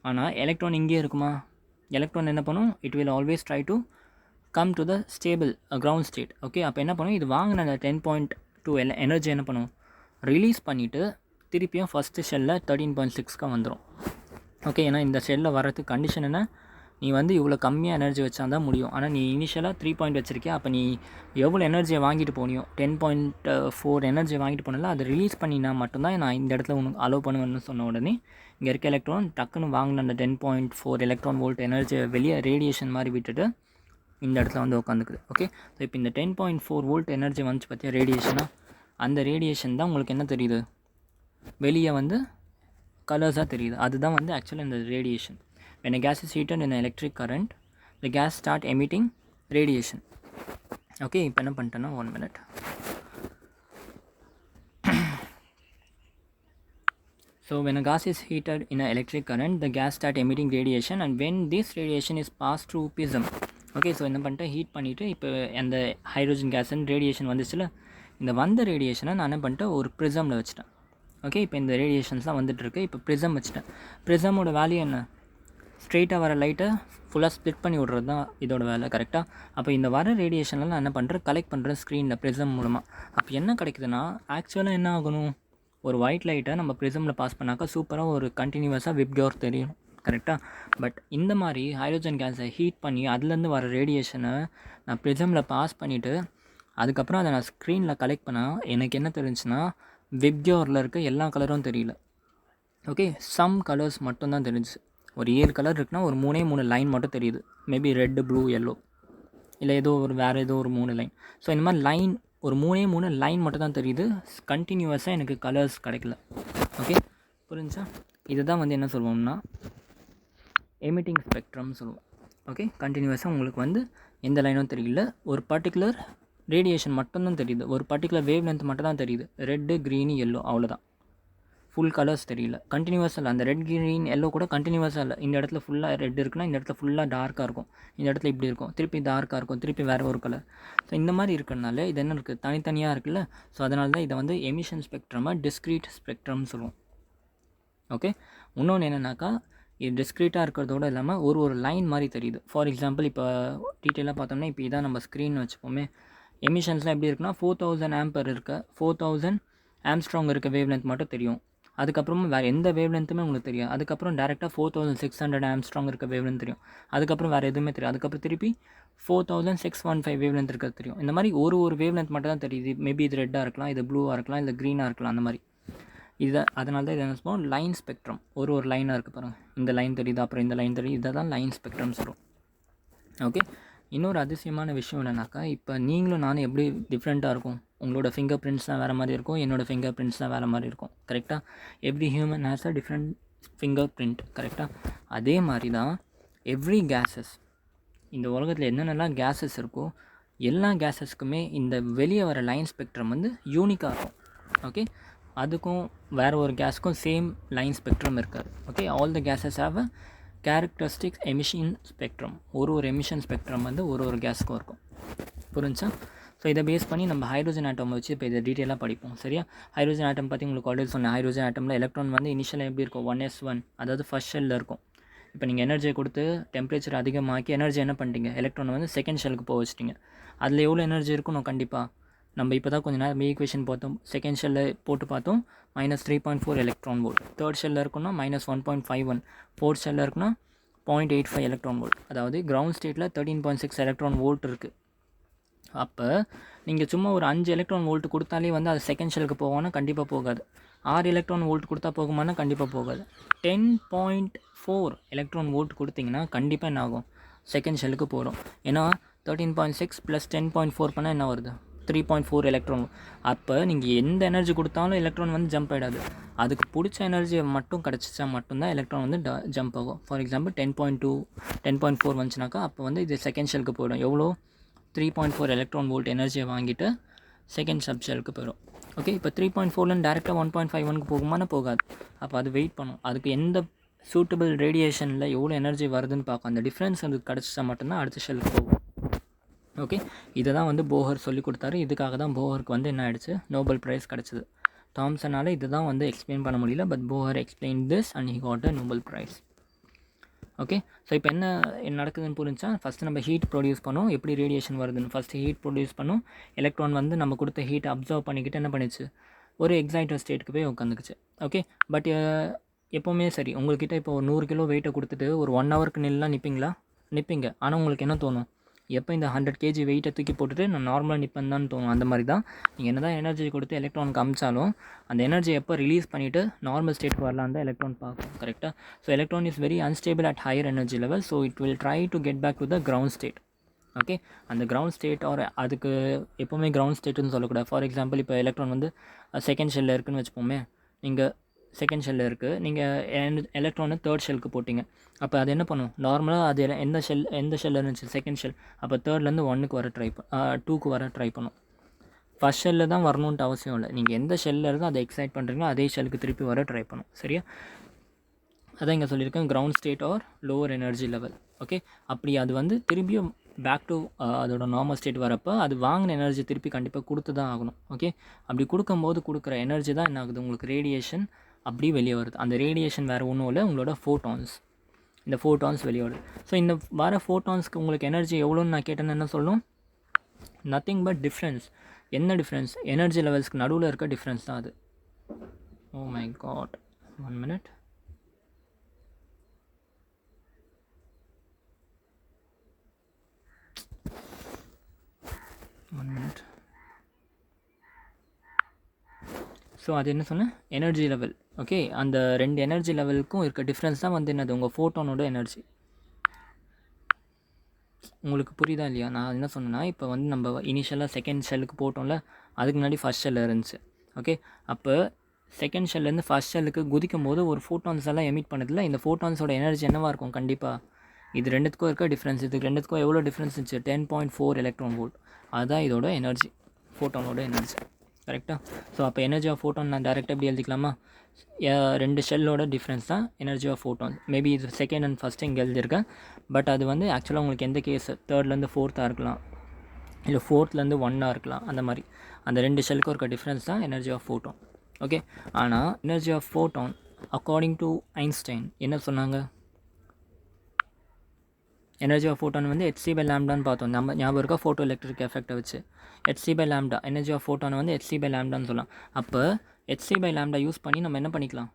Speaker 1: ஆனால் எலக்ட்ரான் இங்கே இருக்குமா, எலக்ட்ரான் என்ன பண்ணும், it will always try to come to the stable ground state. Okay, அப்போ என்ன பண்ணும், இது வாங்கின அந்த 10.2 எனர்ஜி என்ன பண்ணும், ரிலீஸ் பண்ணிவிட்டு திருப்பியும் ஃபஸ்ட்டு ஷெல்லில் 13.6க்கு வந்துடும். ஓகே, ஏன்னா இந்த ஷெல்லில் வரதுக்கு கண்டிஷன் என்ன, நீ வந்து இவ்வளோ கம்மியாக எனர்ஜி வச்சா தான் முடியும். ஆனால் நீ இனிஷியலாக 3 பாயிண்ட் வச்சுருக்கியா, அப்போ நீ எவ்வளோ எனர்ஜியை வாங்கிட்டு போனியோ 10.4 எனர்ஜி வாங்கிட்டு போனால அதை ரிலீஸ் பண்ணினா மட்டும்தான் நான் இந்த இடத்துல உனக்கு அலோவ் பண்ணுவேன்னு சொன்ன உடனே இங்கே இருக்க எலக்ட்ரான் டக்குன்னு வாங்கின அந்த 10.4 எலக்ட்ரான் வோல்ட் எனர்ஜியை வெளியே ரேடியேஷன் மாதிரி விட்டுட்டு இந்த இடத்துல வந்து உட்காந்துக்குது. ஓகே, ஸோ இப்போ இந்த 10.4 வோல்ட் எனர்ஜி வந்துச்சு பார்த்தியா ரேடியேஷனாக, அந்த ரேடியேஷன் தான் உங்களுக்கு என்ன தெரியுது, வெளியே வந்து கலர்ஸாக தெரியுது. அதுதான் வந்து ஆக்சுவலாக இந்த radiation. When a gas is heated in an electric current, the gas start emitting radiation. Okay, இப்போ என்ன பண்ணிட்டேன்னா 1 minute. So when a gas is heated in an electric current, the gas start emitting radiation, and when this radiation is passed through prism. Okay, so என்ன பண்ணிட்டேன், heat பண்ணிவிட்டு இப்போ அந்த hydrogen கேஸன் radiation வந்துச்சுல, இந்த வந்த ரேடியேஷனை நான் என்ன பண்ணிட்டேன், ஒரு ப்ரிசமில் வச்சுட்டேன். ஓகே, இப்போ இந்த ரேடியேஷன்ஸ்லாம் வந்துட்டுருக்கு. இப்போ ப்ரிசம் வச்சுட்டேன். ப்ரிசமோட வேல்யூ என்ன, ஸ்ட்ரெயிட்டாக வர லைட்டை ஃபுல்லாக ஸ்ப்ளிட் பண்ணி விட்றது தான் இதோட வேலை. கரெக்டாக? அப்போ இந்த வர ரேடியேஷனில் நான் என்ன பண்ணுறேன், கலெக்ட் பண்ணுறேன் ஸ்க்ரீனில் ப்ரிசம் மூலமாக. அப்போ என்ன கிடைக்குதுன்னா, ஆக்சுவலாக என்ன ஆகணும், ஒரு ஒயிட் லைட்டை நம்ம ப்ரிசமில் பாஸ் பண்ணாக்கா சூப்பராக ஒரு கண்டினியூவஸாக விப்கோர் தெரியும். கரெக்டாக? பட் இந்த மாதிரி ஹைட்ரோஜன் கேஸை ஹீட் பண்ணி அதுலேருந்து வர ரேடியேஷனை நான் ப்ரிசமில் பாஸ் பண்ணிவிட்டு அதுக்கப்புறம் அதை நான் ஸ்க்ரீனில் கலெக்ட் பண்ணால் எனக்கு என்ன தெரிஞ்சுன்னா, விப்கோரில் இருக்க எல்லா கலரும் தெரியல. ஓகே, சம் கலர்ஸ் மட்டும்தான் தெரிஞ்சு. ஒரு 7 கலர் இருக்குன்னா ஒரு 3 லைன் மட்டும் தெரியுது. மேபி ரெட்டு, ப்ளூ, எல்லோ, இல்லை ஏதோ ஒரு வேறு ஏதோ ஒரு 3 லைன். ஸோ இந்த மாதிரி லைன் ஒரு 3 லைன் மட்டும் தான் தெரியுது. கண்டினியூவஸாக எனக்கு கலர்ஸ் கிடைக்கல. ஓகே, புரிஞ்சா? இதுதான் வந்து என்ன சொல்லுவோம்னா எமிட்டிங் ஸ்பெக்ட்ரம் சொல்லுவோம். ஓகே, கண்டினியூவஸாக உங்களுக்கு வந்து எந்த லைனும் தெரியல, ஒரு பர்டிகுலர் ரேடியேஷன் மட்டும்தான் தெரியுது, ஒரு பர்டிகுலர் வேவ் லென்த் மட்டும் தான் தெரியுது, ரெட்டு, க்ரீனு, எல்லோ, அவ்வளோதான். ஃபுல் கலர்ஸ் தெரியல. கண்டினியூவஸாக இல்லை, அந்த ரெட், க்ரீன், எல்லோ கூட கண்டினியூவஸாக இல்லை. இந்த இடத்துல ஃபுல்லாக ரெட் இருக்குன்னா இந்த இடத்துல ஃபுல்லாக டார்க்காக இருக்கும், இந்த இடத்துல இப்படி இருக்கும், திருப்பி டார்க்காக இருக்கும், திருப்பி வேறு ஒரு கலர். ஸோ இந்த மாதிரி இருக்கிறனால இது என்ன இருக்குது, தனித்தனியாக இருக்குல்ல. ஸோ அதனால தான் இதை வந்து எமிஷன் ஸ்பெக்ட்ரமாக டிஸ்க்ரீட் ஸ்பெக்ட்ரம்னு சொல்லுவோம். ஓகே, இன்னொன்று என்னென்னாக்கா இது டிஸ்க்ரீட்டாக இருக்கிறதோடு இல்லாமல் ஒரு லைன் மாதிரி தெரியுது. ஃபார் எக்ஸாம்பிள் இப்போ டீட்டெயிலாக பார்த்தோம்னா இப்போ இதான் நம்ம ஸ்க்ரீன் வச்சுப்போமே. எமிஷன்ஸ்லாம் எப்படி இருக்குன்னா 4000 ஆம்பர் இருக்க 4000 ஆம்ஸ்ட்ராங் இருக்க வேவ் லென்த் மட்டும் தெரியும். அதுக்கப்புறமா வேறு எந்த வேவ் லென்த்துமே உங்களுக்கு தெரியும். அதுக்கப்புறம் டேரெக்டாக 4600 ஆம்ஸ்ட்ராங் இருக்க வேவ் லென்த் தெரியும். அதுக்கப்புறம் வேறு எதுவுமே தெரியும். அதுக்கப்புறம் திருப்பி 4615 வேவ் லென்த் இருக்கிறது தெரியும். இந்த மாதிரி ஒரு வேவ் லென்த் மட்டும் தான் தெரியுது. மேபி இது ரெட்டாக இருக்கலாம், இது ப்ளூவாக இருக்கலாம், இல்லை க்ரீனாக இருக்கலாம். அந்த மாதிரி அதனால தான் இதை என்ன சொல்லுவோம், லைன் ஸ்பெக்ட்ரம். ஒரு லைனாக இருக்குது பாருங்கள். இந்த லைன் தெரியுது, அப்புறம் இந்த லைன் தெரியுது. இதை தான் லைன் ஸ்பெக்ட்ரம் சொல்கிறோம். ஓகே. இன்னொரு அதிசயமான விஷயம் என்னென்னாக்கா, இப்போ நீங்களும் நானும் எப்படி டிஃப்ரெண்ட்டாக இருக்கும். உங்களோட ஃபிங்கர் பிரிண்ட்ஸ் தான் வேறு மாதிரி இருக்கும், என்னோடய ஃபிங்கர் பிரிண்ட்ஸ் தான் வேறு மாதிரி இருக்கும். கரெக்டாக? Every human has a different finger print. கரெக்டாக? அதே மாதிரி தான் எவ்ரி கேஸஸ், இந்த உலகத்தில் என்னென்னலாம் கேஸஸ் இருக்கோ எல்லா கேஸஸ்க்குமே இந்த வெளியே வர லைன் ஸ்பெக்ட்ரம் வந்து யூனிக்காக இருக்கும். ஓகே. அதுக்கும் வேறு ஒரு கேஸுக்கும் சேம் லைன் ஸ்பெக்ட்ரம் இருக்காது. Okay. All the gases have a characteristics emission spectrum. ஒரு எமிஷன் ஸ்பெக்ட்ரம் வந்து ஒரு கேஸுக்கும் இருக்கும். புரிஞ்சா? ஸோ இதை பேஸ் பண்ணி நம்ம ஹைட்ரோஜன் ஆட்டம் வச்சு இப்போ இதை டீட்டெயிலாக படிப்போம். சரியா? ஹைட்ரோஜன் ஆட்டம் பற்றி உங்களுக்கு ஆல்ரெடி சொன்னேன். ஹைட்ரோஜன் ஆட்டமில் எலக்ட்ரான் வந்து இனிஷியலாக எப்படி இருக்கும், 1s1, அதாவது ஃபர்ஸ்ட் ஷெல்லில் இருக்கும். இப்போ நீங்கள் எனர்ஜியை கொடுத்து டெம்பரேச்சர் அதிகமாக்கி எனர்ஜி என்ன பண்ணிட்டீங்க, எலக்ட்ரானை வந்து செகண்ட் ஷெல்லுக்கு போக வச்சிட்டிங்க. அதில் எவ்வளோ எனர்ஜி இருக்கணும் கண்டிப்பாக. நம்ம இப்போ தான் கொஞ்சம் நேரம் ஈக்குவேஷன் பார்த்தோம். செகண்ட் ஷெல்லில் போட்டு பார்த்தோம், -3.4 எலக்ட்ரான் வோல்ட். தேர்ட் ஷெல்லில் இருக்குன்னா -1.51. ஃபோர்த் ஷெல்லில் இருக்குன்னா 0.85 எலக்ட்ரான் வோல்ட். அதாவது கிரவுண்ட் ஸ்டேட்டில் 13.6 எலக்ட்ரான் வோல்ட் இருக்குது. அப்போ நீங்கள் சும்மா ஒரு 5 எலக்ட்ரான் வோல்ட் கொடுத்தாலே வந்து அது செகண்ட் ஷெல்லுக்கு போவானா கண்டிப்பாக போகாது. 6 எலக்ட்ரான் வோல்ட் கொடுத்தா போகுமானா கண்டிப்பாக போகாது. 10.4 எலக்ட்ரான் வோல்ட் கொடுத்தீங்கன்னா கண்டிப்பாக என்ன ஆகும், செகண்ட் ஷெல்லுக்கு போகிறோம். ஏன்னா 13.6 + 10.4 பண்ணால் என்ன வருது, 3.4 எலக்ட்ரான். அப்போ நீங்கள் எந்த எனர்ஜி கொடுத்தாலும் எலக்ட்ரான் வந்து ஜம்ப் ஆகிடாது. அதுக்கு பிடிச்ச எனர்ஜியை மட்டும் கிடச்சிச்சா மட்டும்தான் எலக்ட்ரான் வந்து ஜம்ப் ஆகும். ஃபார் எக்ஸாம்பிள் 10.2 10.4 வந்துச்சுனாக்கா அப்போ வந்து இது செகண்ட் ஷெல்லுக்கு போயிடும். எவ்வளோ, 3.4 எலக்ட்ரான் வோல்ட் எனர்ஜியை வாங்கிட்டு செகண்ட் சப் ஷெல்லுக்கு போயிடும். ஓகே. இப்போ 3.4லேருந்து டேரெக்டாக 1.51க்கு போகுமானா போகாது. அப்போ அது வெயிட் பண்ணும். அதுக்கு எந்த சூட்டபிள் ரேடியேஷனில் எவ்வளோ எனர்ஜி வருதுன்னு பார்க்கும். அந்த டிஃப்ரென்ஸ் வந்து கிடச்சிச்சா மட்டும்தான் அடுத்த ஷெல்லுக்கு போகும். ஓகே. இதை தான் வந்து போஹர் சொல்லி கொடுத்தாரு. இதுக்காக தான் போஹருக்கு வந்து என்ன ஆகிடுச்சு, நோபல் ப்ரைஸ் கிடச்சிது. தாம்சனால் இது தான் வந்து எக்ஸ்பிளைன் பண்ண முடியல. But Bohr explain this and he got a Nobel prize. Okay. So இப்போ என்ன நடக்குதுன்னு புரிஞ்சா, ஃபஸ்ட்டு நம்ம ஹீட் ப்ரொடியூஸ் பண்ணோம். எப்படி ரேடியேஷன் வருதுன்னு ஃபஸ்ட்டு ஹீட் ப்ரொடியூஸ் பண்ணோம். எலக்ட்ரான் வந்து நம்ம கொடுத்த ஹீட்டை அப்சர்வ் பண்ணிக்கிட்டு என்ன பண்ணிச்சு, ஒரு எக்ஸைட்டட் ஸ்டேட்டுக்கு போய் உட்காந்துக்குச்சு. ஓகே. பட் எப்போவுமே சரி, உங்கள்கிட்ட இப்போ ஒரு 100 கிலோ வெயிட்டை கொடுத்துட்டு ஒரு 1 ஹவருக்கு நில்லாம் நிற்பீங்க. ஆனால் உங்களுக்கு என்ன தோணும், எப்போ இந்த 100 kg வெயிட்டை தூக்கி போட்டுட்டு நான் நார்மலாக நிற்பேன் தான் தோணும். அந்த மாதிரி தான் நீங்கள் என்ன தான் எனர்ஜி கொடுத்து எலக்ட்ரானுக்கு அமிச்சாலும் அந்த எனர்ஜி எப்போ ரிலீஸ் பண்ணிவிட்டு நார்மல் ஸ்டேட்டுக்கு வரலாம் தான் எலக்ட்ரான் பார்க்கும். கரெக்டாக? So electron is very unstable at higher energy level. So it will try to get back to the ground state. Okay. அந்த கிரவுண்ட் ஸ்டேட் ஆர் அதுக்கு எப்போவுமே கிரவுண்ட் ஸ்டேட்டுன்னு சொல்லக்கூடாது. ஃபார் எக்ஸாம்பிள் இப்போ எலக்ட்ரான் வந்து செகண்ட் ஷெல்லில் இருக்குதுன்னு வச்சுப்போமே. நீங்கள் செகண்ட் ஷெல்லில் இருக்குது, நீங்கள் எலக்ட்ரானை தேர்ட் ஷெல்லுக்கு போட்டிங்க. அப்போ அது என்ன பண்ணும், நார்மலாக அது எந்த ஷெல்லில் இருந்துச்சு, செகண்ட் ஷெல். அப்போ தேர்ட்லேருந்து 1க்கு வர 2க்கு வர ட்ரை பண்ணும். ஃபஸ்ட் ஷெல்லில் தான் வரணுன்ட்டு அவசியம் இல்லை. நீங்கள் எந்த ஷெல்லில் இருந்தால் அதை எக்ஸைட் பண்ணுறீங்களோ அதே ஷெல்லுக்கு திருப்பி வர ட்ரை பண்ணும். சரியா? அதான் இங்கே சொல்லியிருக்கேன், ground state or lower energy level. Okay. அப்படி அது வந்து திரும்பியும் பேக் டு அதோட நார்மல் ஸ்டேட் வரப்போ அது வாங்கின எனர்ஜி திருப்பி கண்டிப்பாக கொடுத்து தான் ஆகணும். ஓகே. அப்படி கொடுக்கும்போது கொடுக்குற எனர்ஜி தான் என்ன ஆகுது, உங்களுக்கு ரேடியேஷன் அப்படி வெளியே வருது. அந்த ரேடியேஷன் வேறு ஒன்றும் இல்லை, உங்களோட ஃபோட்டான்ஸ். இந்த ஃபோட்டான்ஸ் வெளியே வருது. ஸோ இந்த வர ஃபோட்டான்ஸ்க்கு உங்களுக்கு எனர்ஜி எவ்வளோன்னு நான் கேட்டேன்னு என்ன சொல்லணும், நத்திங் பட் டிஃப்ரென்ஸ். என்ன டிஃப்ரென்ஸ், எனர்ஜி லெவல்ஸ்க்கு நடுவில் இருக்க டிஃப்ரென்ஸ் தான் அது. Oh my god, 1 minute. So அது என்ன சொன்னேன், எனர்ஜி லெவல். ஓகே. அந்த 2 எனர்ஜி லெவலுக்கும் இருக்க டிஃப்ரென்ஸ் தான் வந்து என்னது, உங்கள் ஃபோட்டானோட எனர்ஜி. உங்களுக்கு புரியுதா இல்லையா? நான் என்ன சொன்னேன்னா, இப்போ வந்து நம்ம இனிஷியலாக செகண்ட் ஷெல்லுக்கு போட்டோம்ல, அதுக்கு முன்னாடி ஃபஸ்ட் ஷெல்லில் இருந்துச்சு. ஓகே. அப்போ செகண்ட் ஷெல்லேருந்து ஃபஸ்ட் ஷெல்லுக்கு குதிக்கும் போது ஒரு ஃபோட்டான்ஸ் எல்லாம் எமிட் பண்ணதில்ல. இந்த ஃபோட்டான்ஸோட எனர்ஜி என்னவாக இருக்கும் கண்டிப்பாக, இது ரெண்டுத்துக்கும் இருக்க டிஃப்ரென்ஸ். இதுக்கு ரெண்டுத்துக்கும் எவ்வளோ டிஃப்ரென்ஸ் இருந்துச்சு, 10.4 எலக்ட்ரான் வோல்ட். அதுதான் இதோட எனர்ஜி, ஃபோட்டானோட எனர்ஜி. கரெக்டாக? ஸோ அப்போ எனர்ஜி ஆஃப் ஃபோட்டான் நான் டேரெக்டாக எப்படி எழுதிக்கலாமா, 2 ஷெல்லோட டிஃப்ரென்ஸ் தான் எனர்ஜி ஆஃப் ஃபோட்டான். மேபி இது செகண்ட் அண்ட் ஃபஸ்ட்டு இங்கே எழுதியிருக்கேன். பட் அது வந்து ஆக்சுவலாக உங்களுக்கு எந்த கேஸ், 3லேருந்து 4த்தாக இருக்கலாம், இல்லை 4லேருந்து 1ஆக இருக்கலாம். அந்த மாதிரி அந்த 2 ஷெல்லுக்கும் இருக்க டிஃப்ரென்ஸ் தான் எனர்ஜி ஆஃப் ஃபோட்டான். ஓகே. ஆனால் energy of photon according to Einstein என்ன சொன்னாங்க, எனர்ஜி ஆஃப் ஃபோட்டான் வந்து hc/λன்னு பார்த்தோம். நம்ம ஞாபகம் இருக்கா ஃபோட்டோ எலக்ட்ரிக் எஃபெக்ட்டை வச்சு hc/λ எனர்ஜி ஆஃப் ஃபோட்டான் வந்து hc/λன்னு சொல்லலாம். அப்போ hc/λ யூஸ் பண்ணி நம்ம என்ன பண்ணிக்கலாம்,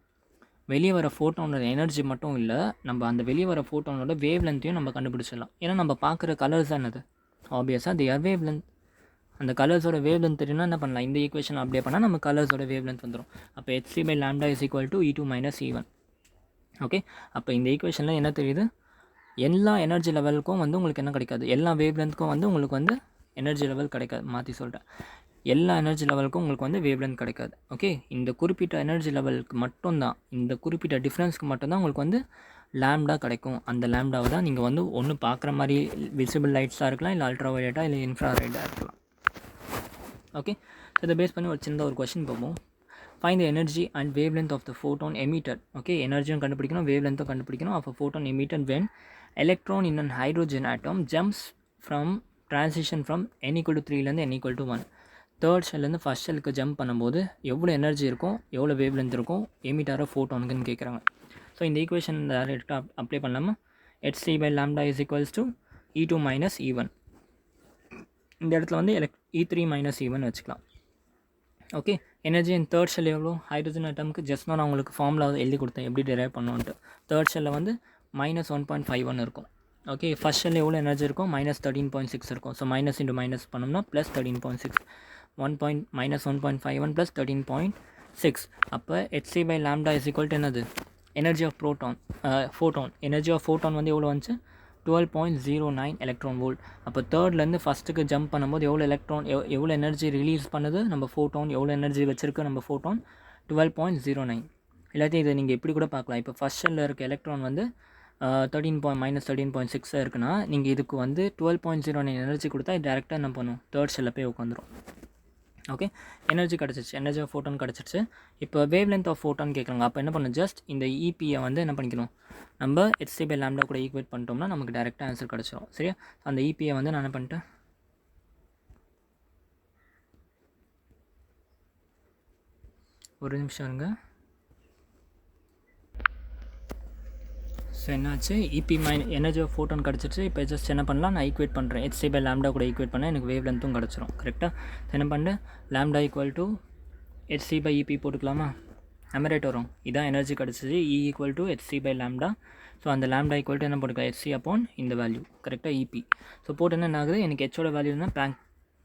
Speaker 1: வெளியே வர ஃபோட்டானோட எனர்ஜி மட்டும் இல்லை, நம்ம அந்த வெளியே வர ஃபோட்டானோட வேவ் லென்த்தையும் நம்ம கண்டுபிடிச்சிடலாம். ஏன்னா நம்ம பார்க்குற கலர்ஸ் தான் என்னது, ஆப்வியஸாக தி ஆர் வேவ் லென்த். அந்த கலர்ஸோட வேவ் லென்த் தெரியும்னா என்ன பண்ணலாம், இந்த ஈக்குவேஷன் அப்ளை பண்ணால் நம்ம கலர்ஸோட வேவ் லென்த் வந்துடும். அப்போ hc/λ is equal to E2 - E1. Okay, அப்போ இந்த ஈக்குவேஷனில் என்ன தெரியுது, எல்லா எனர்ஜி லெவலுக்கும் வந்து உங்களுக்கு என்ன கிடைக்காது, எல்லா வேவ் லென்த்துக்கும் வந்து உங்களுக்கு வந்து எனர்ஜி லெவல் கிடைக்காது. மாற்றி சொல்லிட்டேன், எல்லா எனர்ஜி லெவலுக்கும் உங்களுக்கு வந்து வேவ் லென்த் கிடைக்காது. ஓகே, இந்த குறிப்பிட்ட எனர்ஜி லெவலுக்கு மட்டும்தான், இந்த குறிப்பிட்ட டிஃப்ரென்ஸ்க்கு மட்டும்தான் உங்களுக்கு வந்து லேம்டா கிடைக்கும். அந்த லேம்டாவை தான் நீங்கள் வந்து ஒன்று பார்க்குற மாதிரி விசிபிள் லைட்ஸாக இருக்கலாம், இல்லை அல்ட்ரா வயலட்டாக, இல்லை இன்ஃப்ராரெட்டாக இருக்கலாம். ஓகே, ஸோ இதை பேஸ் பண்ணி ஒரு சின்ன ஒரு கொஷின் பார்ப்போம். Find the energy and wavelength of the photon emitted. Okay, எனர்ஜியும் கண்டுபிடிக்கணும், வேவ் லென்த்தும் கண்டுபிடிக்கணும். Of a photon emitted when electron in an hydrogen atom jumps from transition from n = 3லேருந்து n = 1. தேர்ட் ஷெல்லேருந்து ஃபஸ்ட் ஷெல்லுக்கு ஜம்ப் பண்ணும்போது எவ்வளோ எனர்ஜி இருக்கும், எவ்வளோ வேவ் லென்த் இருக்கும் எமிட்டார ஃபோட்டானுக்குன்னு கேட்குறாங்க. ஸோ இந்த ஈக்குவேஷன் டேரெக்டாக அப்ளை பண்ணாமல் hc/λ is equals to E2 - E1. இந்த இடத்துல வந்து E3 - E1 வச்சுக்கலாம். Okay, energy in third shell எவ்வளோ, ஹைட்ரோஜன் ஆட்டமுக்கு ஜஸ்ட் நான் உங்களுக்கு ஃபார்முலா எழுதி கொடுத்தேன் எப்படி டிரைவ் பண்ணுவோன்ட்டு. தேர்ட் ஷெல்லில் வந்து -1.51 இருக்கும். ஓகே, ஃபஸ்ட் ஷெல்லில் எவ்வளோ எனர்ஜி இருக்கும், -13.6 இருக்கும். ஸோ மைனஸ் இன்ட்டு மைனஸ் பண்ணோம்னா +13.6, -1.51 + 13.6. அப்போ hc/λ இஸ் ஈக்குவல் டு என்னது, energy of photon. Energy of photon வந்து எவ்வளோ வந்துச்சு, 12.09 எலக்ட்ரான் வோல்ட். அப்போ தேர்ட்லேருந்து ஃபஸ்ட்டுக்கு ஜம்ப் பண்ணும்போது எவ்வளோ எனர்ஜி ரிலீஸ் பண்ணுது நம்ம ஃபோட்டான், எவ்வளோ எனர்ஜி வச்சுருக்கு நம்ம ஃபோட்டான், 12.09. எல்லாத்தையும் இதை நீங்கள் எப்படி கூட பார்க்கலாம். இப்போ ஃபஸ்ட் ஷெல்லில் இருக்க எலக்ட்ரான் வந்து -13.6 இருக்குன்னா, நீங்கள் இதுக்கு வந்து 12.09 எனர்ஜி கொடுத்தா இது டேரெக்டாக என்ன பண்ணும், தேர்ட் ஷெல்லில் போய் உட்காந்துரும். ஓகே, எனர்ஜி கிடச்சிச்சு, எனர்ஜி ஆஃப் ஃபோட்டான் கிடச்சிருச்சு. இப்போ வேவ் லென்த் ஆஃப் ஃபோட்டான் கேட்குறாங்க. அப்போ என்ன பண்ணணும், ஜஸ்ட் இந்த இபியை வந்து என்ன பண்ணிக்கணும், நம்ம hc/λ கூட ஈக்குவேட் பண்ணிட்டோம்னா நமக்கு டேரெக்டாக ஆன்சர் கிடச்சிரும். சரியா, அந்த இபியை வந்து நான் என்ன பண்ணிட்டேன், ஒரு நிமிஷம் இருங்க. ஸோ என்னாச்சு, எனர்ஜி ஆஃப் ஃபோட்டான் கிடச்சிருச்சு. இப்போ ஜஸ்ட் என்ன பண்ணலாம், நான் ஈக்குவேட் பண்ணுறேன், hc/λ கூட ஈக்குவேட் பண்ணால் எனக்கு வேவ் லென்த்தும் கிடச்சிரும். கரெக்டாக என்ன பண்ணுறேன், λ = hc/EP போட்டுக்கலாமா, நம்ம ரேட் வரும். இதான் எனர்ஜி கிடச்சிச்சு, E = hc/λ. ஸோ அந்த λ = என்ன போட்டுக்கலாம், hc/, இந்த வேல்யூ கரெக்டாக EP. ஸோ போட்டு என்ன ஆகுது, எனக்கு ஹெச்சோட வேல்யூனா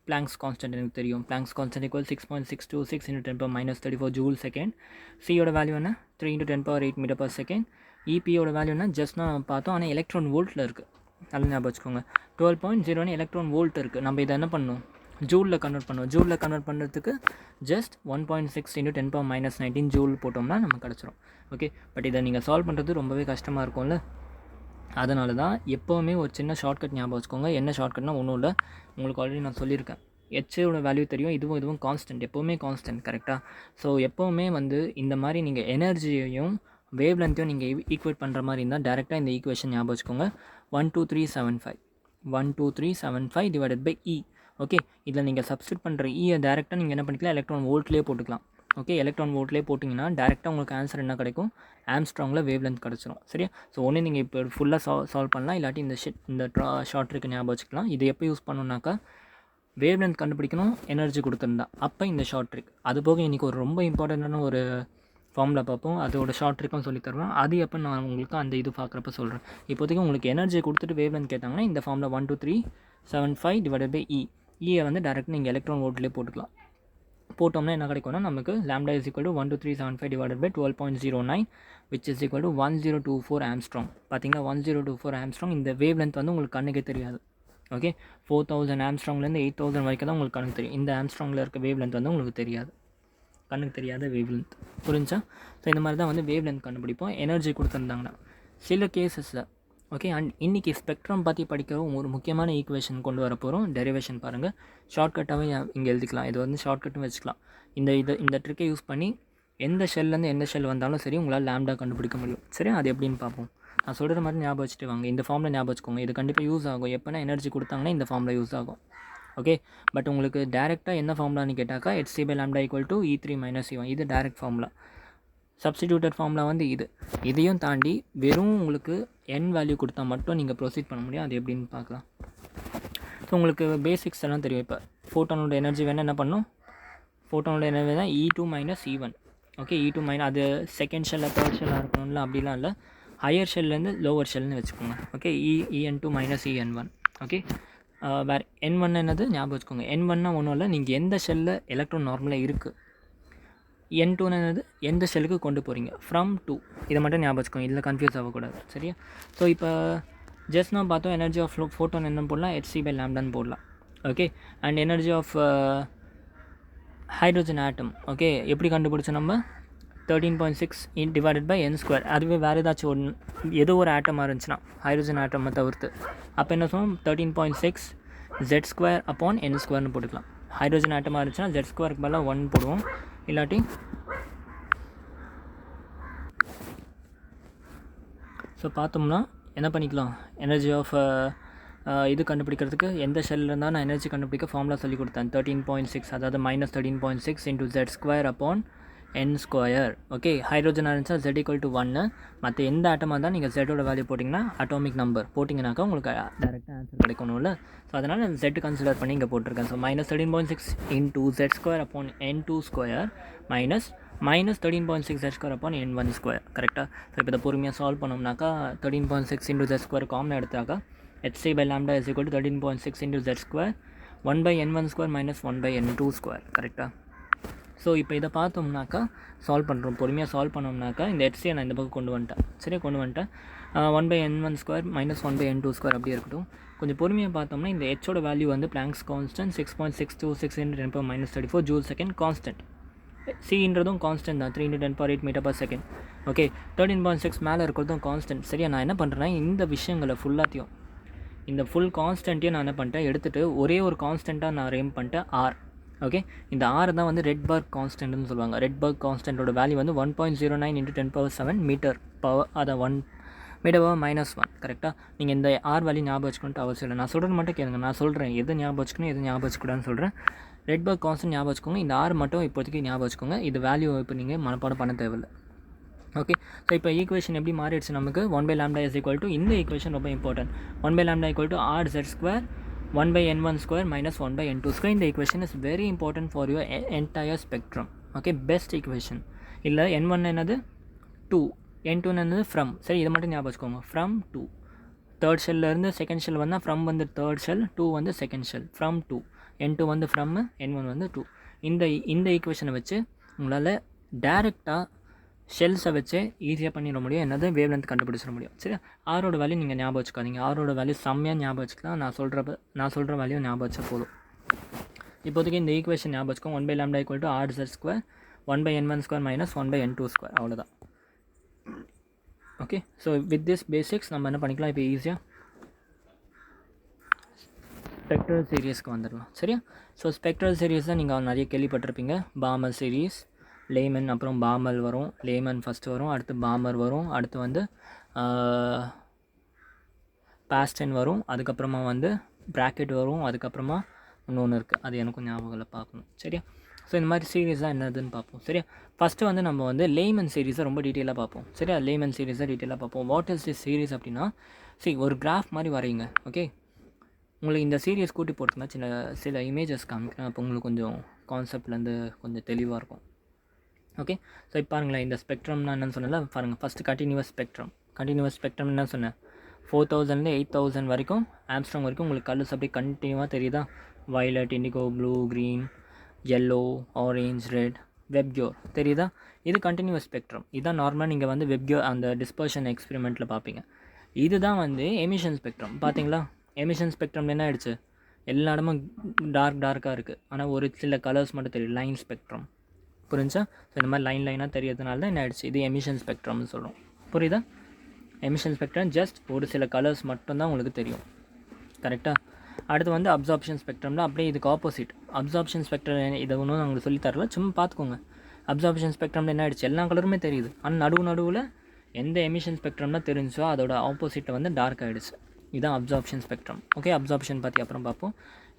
Speaker 1: பிளாங்க்ஸ் கான்ஸ்டன்ட் எனக்கு தெரியும். Planck's constant = 6.626 × 10 - 34 joule second. சியோட வேல்யூ என்ன, 3 × 10⁸ m/s. இபியோட வேல்யூ என்ன, ஜஸ்ட் நான் பார்த்தோம், ஆனால் எலக்ட்ரான் வோல்ட்டில் இருக்குது. நல்லா ஞாபகம் வச்சுக்கோங்க, 12.09 எலக்ட்ரான் வோல்ட் இருக்குது. நம்ம இதை என்ன பண்ணணும், ஜூலில் கன்வெர்ட் பண்ணுவோம். ஜூலில் கன்வெர்ட் பண்ணுறதுக்கு ஜஸ்ட் 1.6 × 10 - 19 ஜூல் போட்டோம்னா நமக்கு கிடச்சிரும். ஓகே, பட் இதை நீங்கள் சால்வ் பண்ணுறது ரொம்பவே கஷ்டமாக இருக்கும்ல. அதனால தான் எப்போவுமே ஒரு சின்ன ஷார்ட்கட் ஞாபகம் வச்சுக்கோங்க. என்ன ஷார்ட்கட்னா ஒன்றும் இல்லை, உங்களுக்கு ஆல்ரெடி நான் சொல்லியிருக்கேன். ஹெச்சோட வேல்யூ தெரியும், இதுவும் கான்ஸ்டன்ட், எப்போவுமே கான்ஸ்டன்ட். கரெக்டாக, ஸோ எப்போவுமே வந்து இந்த மாதிரி நீங்கள் எனர்ஜியையும் வேவ் லென்த்தையும் நீங்கள் ஈக்குவேட் பண்ணுற மாதிரி இருந்தால் டேரெக்டாக இந்த ஈக்குவேஷன் ஞாபகம் வச்சுக்கோங்க. 12375 / E. ஓகே, இதில் நீங்கள் சப்ஸ்டிட் பண்ணுற ஈயை டேரெக்டாக நீங்கள் என்ன பண்ணிக்கலாம், எலக்ட்ரான் வோல்ட்லேயே போட்டுக்கலாம். ஓகே, எலக்ட்ரான் வோல்ட்லேயே போட்டிங்கன்னா டேரெக்டாக உங்களுக்கு ஆன்சர் என்ன கிடைக்கும், ஆம்ஸ்ட்ராங்கில் வேவ் லென்த் கிடச்சிரும். சரியா, ஸோ ஒன்று நீங்கள் இப்போ ஃபுல்லாக சால்வ் பண்ணலாம், இல்லாட்டி இந்த ஷார்ட் ட்ரிக் ஞாபகம் வச்சுக்கலாம். இது எப்போ யூஸ் பண்ணணுன்னாக்கா, வேவ் லென்த் கண்டுபிடிக்கணும், எனர்ஜி கொடுத்துருந்தா அப்போ இந்த ஷார்ட் ட்ரிக். அது போக இன்றைக்கி ஒரு ரொம்ப இம்பார்ட்டண்ட்டான ஒரு ஃபார்முலா பார்ப்போம், அதோட ஷார்ட் ட்ரிக்கும் சொல்லி தருவேன். அது எப்போ நான் உங்களுக்கு அந்த இது பார்க்குறப்ப சொல்கிறேன். இப்போதைக்கு உங்களுக்கு எனர்ஜி கொடுத்துட்டு வேவ் லென்த் கேட்டாங்கன்னா இந்த ஃபார்முலா 12375 / E. ஈயை வந்து டேரெக்டாக நீங்கள் எலக்ட்ரான் வோல்ட்லேயே போட்டுக்கலாம். போட்டோம்னா என்ன கிடைக்கும்னா நமக்கு λ = 12375 / 12.09 which is equal to 1024 Armstrong. பார்த்தீங்கன்னா 1024 ஆம்ஸ்ட்ராங். இந்த வேவ் லென்த் வந்து உங்களுக்கு கண்ணுக்கே தெரியாது. ஓகே, 4000 ஆம்ஸ்ட்ராங்லேருந்து 8000 வரைக்கும் தான் உங்களுக்கு கண்ணுக்கு தெரியும். இந்த ஆம்ஸ்ட்ராங்கில் இருக்க வேவ் லென்த் வந்து உங்களுக்கு தெரியாது, கண்ணுக்கு தெரியாத வேவ் லென்த். புரிஞ்சா? ஸோ இந்த மாதிரி தான் வந்து வேவ் லென்த் கண்டுபிடிப்போம் எனர்ஜி கொடுத்துருந்தாங்கன்னா சில கேசஸில். ஓகே, அண்ட் இன்றைக்கி ஸ்பெக்ட்ரம் பற்றி படிக்கிற ஒரு முக்கியமான ஈக்குவேஷன் கொண்டு வர போகிறோம். டெரிவேஷன் பாருங்கள், ஷார்ட்கட்டாகவே இங்கே எழுதிக்கலாம். இது வந்து ஷார்ட்கட்டும் வச்சுக்கலாம். இந்த ட்ரிக்கை யூஸ் பண்ணி எந்த ஷெல்லேருந்து எந்த ஷெல் வந்தாலும் சரி உங்களால் லேம்டா கண்டுபிடிக்க முடியும். சரி, அது எப்படின்னு பார்ப்போம். நான் சொல்கிற மாதிரி ஞாபகம் வச்சுட்டு வாங்க. இந்த ஃபார்மில் ஞாபகம் வச்சுக்கோங்க, இது கண்டிப்பாக யூஸ் ஆகும். எப்போனா எனர்ஜி கொடுத்தாங்கன்னா இந்த ஃபார்மில் யூஸ் ஆகும். ஓகே, பட் உங்களுக்கு டேரெக்டாக என்ன ஃபார்முலான்னு கேட்டாக்கா hc/λ = E3 - E1. இது டேரெக்ட் ஃபார்முலா. சப்ஸ்டிடியூட்டட் ஃபார்முலா வந்து இதையும் தாண்டி வெறும் உங்களுக்கு n வேல்யூ கொடுத்தா மட்டும் நீங்கள் ப்ரொசீட் பண்ண முடியும். அது எப்படின்னு பார்க்கலாம். ஸோ உங்களுக்கு பேசிக்ஸ் எல்லாம் தெரியும். இப்போ ஃபோட்டானோட எனர்ஜி வேணால் என்ன பண்ணும், ஃபோட்டானோட எனர்ஜி தான் E2 minus E1. Okay, E2 minus அது செகண்ட் ஷெல்லில் தேர்ட் ஷெல்லாக இருக்கணும்ல, அப்படிலாம் இல்லை. ஹையர் ஷெல்லேருந்து லோவர் ஷெல்னு வச்சுக்கோங்க. Okay, En2 minus En1. Okay, வேறு N1 என்னது ஞாபகம் வச்சுக்கோங்க. N1னா ஒன்றும் இல்லை, நீங்கள் எந்த ஷெல்லில் எலக்ட்ரான் நார்மலாக இருக்குது. N2 என்னது எந்த ஷெல்லுக்கு கொண்டு போகிறீங்க, ஃப்ரம் டூ. இதை மட்டும் ஞாபகம் வச்சுக்கோங்க, இதில் கன்ஃபியூஸ் ஆகக்கூடாது. சரியா? ஸோ இப்போ ஜஸ்ட் நான் பார்த்தோம் எனர்ஜி ஆஃப் ஃபோட்டான் என்ன போடலாம், hc/λன்னு போடலாம். Okay, and energy of hydrogen atom okay எப்படி கண்டுபிடிச்சோம் நம்ம, 13.6 டிவைடட் பை n². அதுவே வேறு ஏதாச்சும் ஏதோ ஒரு ஆட்டமாக இருந்துச்சுன்னா ஹைட்ரோஜன் ஆட்டமை தவிர்த்து அப்போ என்ன சொல்லுவோம், 13.6 Z² அப்பான் n²னு போட்டுக்கலாம். ஹைட்ரோஜன் ஆட்டமாக இருந்துச்சுன்னா Z² பதிலாக 1 போடுவோம். இல்லாட்டி ஸோ பார்த்தோம்னா என்ன பண்ணிக்கலாம், எனர்ஜி ஆஃப் இது கண்டுபிடிக்கிறதுக்கு எந்த ஷெல்லில் இருந்தால் நான் எனர்ஜி கண்டுபிடிக்க ஃபார்முலா சொல்லி கொடுத்தேன். 13.6 அதாவது minus 13.6 into Z² upon n². Okay, hydrogen இருந்துச்சா Z = 1. மற்ற எந்த ஆட்டமாக இருந்தால் நீங்கள் Z வேல்யூ போட்டிங்கன்னா அட்டாமிக் நம்பர் போட்டிங்கனாக்கா உங்களுக்கு டேரெக்டாக ஆன்சர் கிடைக்கணும்ல. ஸோ அதனால் Z கன்சிடர் பண்ணி இங்கே போட்டிருக்கேன். So minus 13.6 into Z² upon n2² minus 13.6 Z² upon n1². கரெக்டாக? ஸோ இப்போ இதை பொறுமையாக சால்வ் பண்ணோம்னாக்கா 13.6 இன்டூ Z² காமன் எடுத்தாக்கா hc/λ is equal to 13.6 into Z², 1/n1² minus 1/n2². கரெக்டாக? ஸோ இப்போ இதை பார்த்தோம்னாக்கா சால்வ் பண்ணுறோம், பொறுமையாக சால்வ் பண்ணோம்னாக்கா இந்த ஹெச்சியை நான் இந்த பக்கம் கொண்டு வந்துட்டேன். சரியா, கொண்டு வந்துட்டேன். 1/n1² minus 1/n2² அப்படியே இருக்கட்டும். கொஞ்சம் பொறுமையாக பார்த்தோம்னா இந்த ஹெச்சோட வேல்யூ வந்து Planck's constant 6.626 × 10⁻34 joule second constant. சின்றதும் கான்ஸ்டன்ட் தான், 3 × 10⁻8 m/s. ஓகே, 13.6 மேலே இருக்கிறதும் கான்ஸ்டன்ட். சரியா, நான் என்ன பண்ணுறேன்னா இந்த விஷயங்களை ஃபுல்லாத்தையும் இந்த ஃபுல் கான்ஸ்டன்ட்டையும் நான் என்ன பண்ணிட்டேன் எடுத்துகிட்டு ஒரே ஒரு கான்ஸ்டண்ட்டாக நான் ரேம் பண்ணிட்டேன் ஆர். ஓகே, இந்த ஆர் தான் வந்து ரெட்பர்க் கான்ஸ்டன்ட்னு சொல்லுவாங்க. ரெட்பர்க் கான்ஸ்டன்ட்டோட வேல்யூ வந்து 1.09 × 10⁻7 மீட்டர் பவர், அதை 1 m/-1. கரெக்டாக? நீங்கள் இந்த ஆர் வேல்யூ ஞாபகம் வச்சுக்கணுன்ட்டு அவசியம் இல்லை. நான் சொல்கிறது மட்டும் கேளுங்க, நான் சொல்கிறேன் எது ஞாபகம் வச்சுக்கணும் எது ஞாபகம் வச்சுக்கூடாதுன்னு சொல்கிறேன். ரெட்பர்க் கான்ஸ்டன்ட் ஞாபகம் வச்சுக்கோங்க, இந்த ஆர் மட்டும் இப்போதைக்கு ஞாபகம் வச்சுக்கோங்க. இது வேல்யூ இப்போ நீங்கள் மனப்பாடம் பண்ண தேவையில்லை. ஓகே, ஸோ இப்போ ஈக்குவேஷன் எப்படி மாறிடுச்சு நமக்கு, 1/λ is equal to இந்த ஈக்குவேஷன் ரொம்ப important. 1/λ equal to rz², 1/n1² minus 1/n2². இந்த equation is very important for your entire spectrum. Okay, best equation. இல்லை n1 என்னது 2, n2 என்னது ஃப்ரம். சரி, இதை மட்டும் ஞாபகம் வச்சுக்கோங்க, ஃப்ரம் 2. தேர்ட் ஷெல்லேருந்து செகண்ட் ஷெல் வந்தால் ஃப்ரம் வந்து தேர்ட் ஷெல், 2 வந்து செகண்ட் ஷெல். ஃப்ரம் 2, n2 வந்து ஃப்ரம், n1 வந்து 2. இந்த ஈக்குவேஷனை வச்சு உங்களால் டேரெக்டாக ஷெல்ஸை வச்சு ஈஸியாக பண்ணிட முடியும், என்னது வேவ் லென்த் கண்டுபிடிச்சிட முடியும். சரி, ஆரோட வேல்யூ நீங்கள் ஞாபகம் வச்சுக்காதீங்க, ஆரோட வேல்யூ செம்மையாக ஞாபகம் வச்சுக்கலாம். நான் சொல்கிற வேல்யூ ஞாபகம் வச்சா போதும். இப்போதைக்கு இந்த ஈக்குவேஷன் ஞாபகம் வச்சுக்கோங்க, 1/λ equal to rz², 1/n1² minus 1/n2². அவ்வளோதான். Okay, so with this basics நம்ம என்ன பண்ணிக்கலாம், இப்போ ஈஸியாக ஸ்பெக்ட்ரல் சீரீஸ்க்கு வந்துடலாம். சரியா? ஸோ ஸ்பெக்ட்ரல் சீரீஸ் தான் நீங்கள் நிறைய கேள்விப்பட்டிருப்பீங்க. பாமர் சீரீஸ், லேமன், அப்புறம் பாமல் வரும். லேமன் ஃபஸ்ட்டு வரும், அடுத்து பாமர் வரும், அடுத்து வந்து பாஸ்டன் வரும், அதுக்கப்புறமா வந்து ப்ராக்கெட் வரும், அதுக்கப்புறமா இன்னொன்று இருக்குது, அது எனக்கும் ஞாபகத்தில் பார்க்கணும். சரியா? ஸோ இந்த மாதிரி சீரீஸ் தான் என்னதுன்னு பார்ப்போம். சரியா? ஃபஸ்ட்டு வந்து நம்ம வந்து லேமன் சீரீஸை ரொம்ப டீட்டெயிலாக பார்ப்போம். சரியா? லேமன் சீரீஸை டீட்டெயிலாக பார்ப்போம். வாட் இஸ் திஸ் சீரீஸ் அப்படின்னா, சரி ஒரு கிராஃப் மாதிரி வரையுங்க. ஓகே, உங்களுக்கு இந்த சீரீஸ் கூட்டி போட்டுருந்தா சில இமேஜஸ் காமிக்கிறேன், அப்போ உங்களுக்கு கொஞ்சம் கான்செப்ட்லேருந்து கொஞ்சம் தெளிவாக இருக்கும். ஓகே, ஸோ இப்போ பாருங்களேன், இந்த ஸ்பெக்ட்ரம்னா என்னன்னு சொன்னல பாருங்கள். ஃபஸ்ட்டு கண்டினியூவஸ் ஸ்பெக்ட்ரம் என்ன சொன்னேன், 4000 8000 வரைக்கும் ஆம்ஸ்ட்ராங் வரைக்கும் உங்களுக்கு கலர்ஸ் அப்படியே கண்டினியூவாக தெரியுதா, violet, indigo, blue, green, yellow, orange, red, வெப்க்யூர் தெரியுதா. இது கண்டினியூவஸ் ஸ்பெக்ட்ரம். இதுதான் நார்மலாக நீங்கள் வந்து வெப்க்யூர் அந்த டிஸ்பர்ஷன் எக்ஸ்பெரிமெண்ட்டில் பார்ப்பீங்க. இதுதான் வந்து எமிஷன் ஸ்பெக்ட்ரம். பார்த்தீங்களா, எமிஷன் ஸ்பெக்ட்ரம் என்ன ஆகிடுச்சு, எல்லா இடமும் டார்க்காக இருக்குது, ஆனால் ஒரு சில கலர்ஸ் மட்டும் தெரியும், லைன் ஸ்பெக்ட்ரம். புரிஞ்சா? ஸோ இந்த மாதிரி லைனாக தெரியறதுனால தான் என்ன ஆகிடுச்சு, இது எமிஷன் ஸ்பெக்ட்ரம்னு சொல்கிறோம். புரியுதா? எமிஷன் ஸ்பெக்ட்ரம் ஜஸ்ட் ஒரு சில கலர்ஸ் மட்டும்தான் உங்களுக்கு தெரியும். கரெக்டாக? அடுத்து வந்து அப்சார்ப்ஷன் ஸ்பெக்ட்ரம்ல அப்படியே இதுக்கு ஆப்போசிட். அப்சார்ப்ஷன் ஸ்பெக்ட்ரம் இதை ஒன்றும் நான் உங்களுக்கு சொல்லித்தரல, சும்மா பார்த்துக்கோங்க. அப்சார்ப்ஷன் ஸ்பெக்ட்ரம்ல என்ன ஆகிடுச்சு, எல்லா கலருமே தெரியுது, ஆனால் நடுவில் எந்த எமிஷன் ஸ்பெக்ட்ரம்னா தெரிஞ்சோ அதோட ஆப்போசிட்டை வந்து டார்க் ஆகிடுச்சு. இதுதான் அப்சார்ப்ஷன் ஸ்பெக்ட்ரம். ஓகே, அப்சார்ப்ஷன் பற்றி அப்புறம் பார்ப்போம்.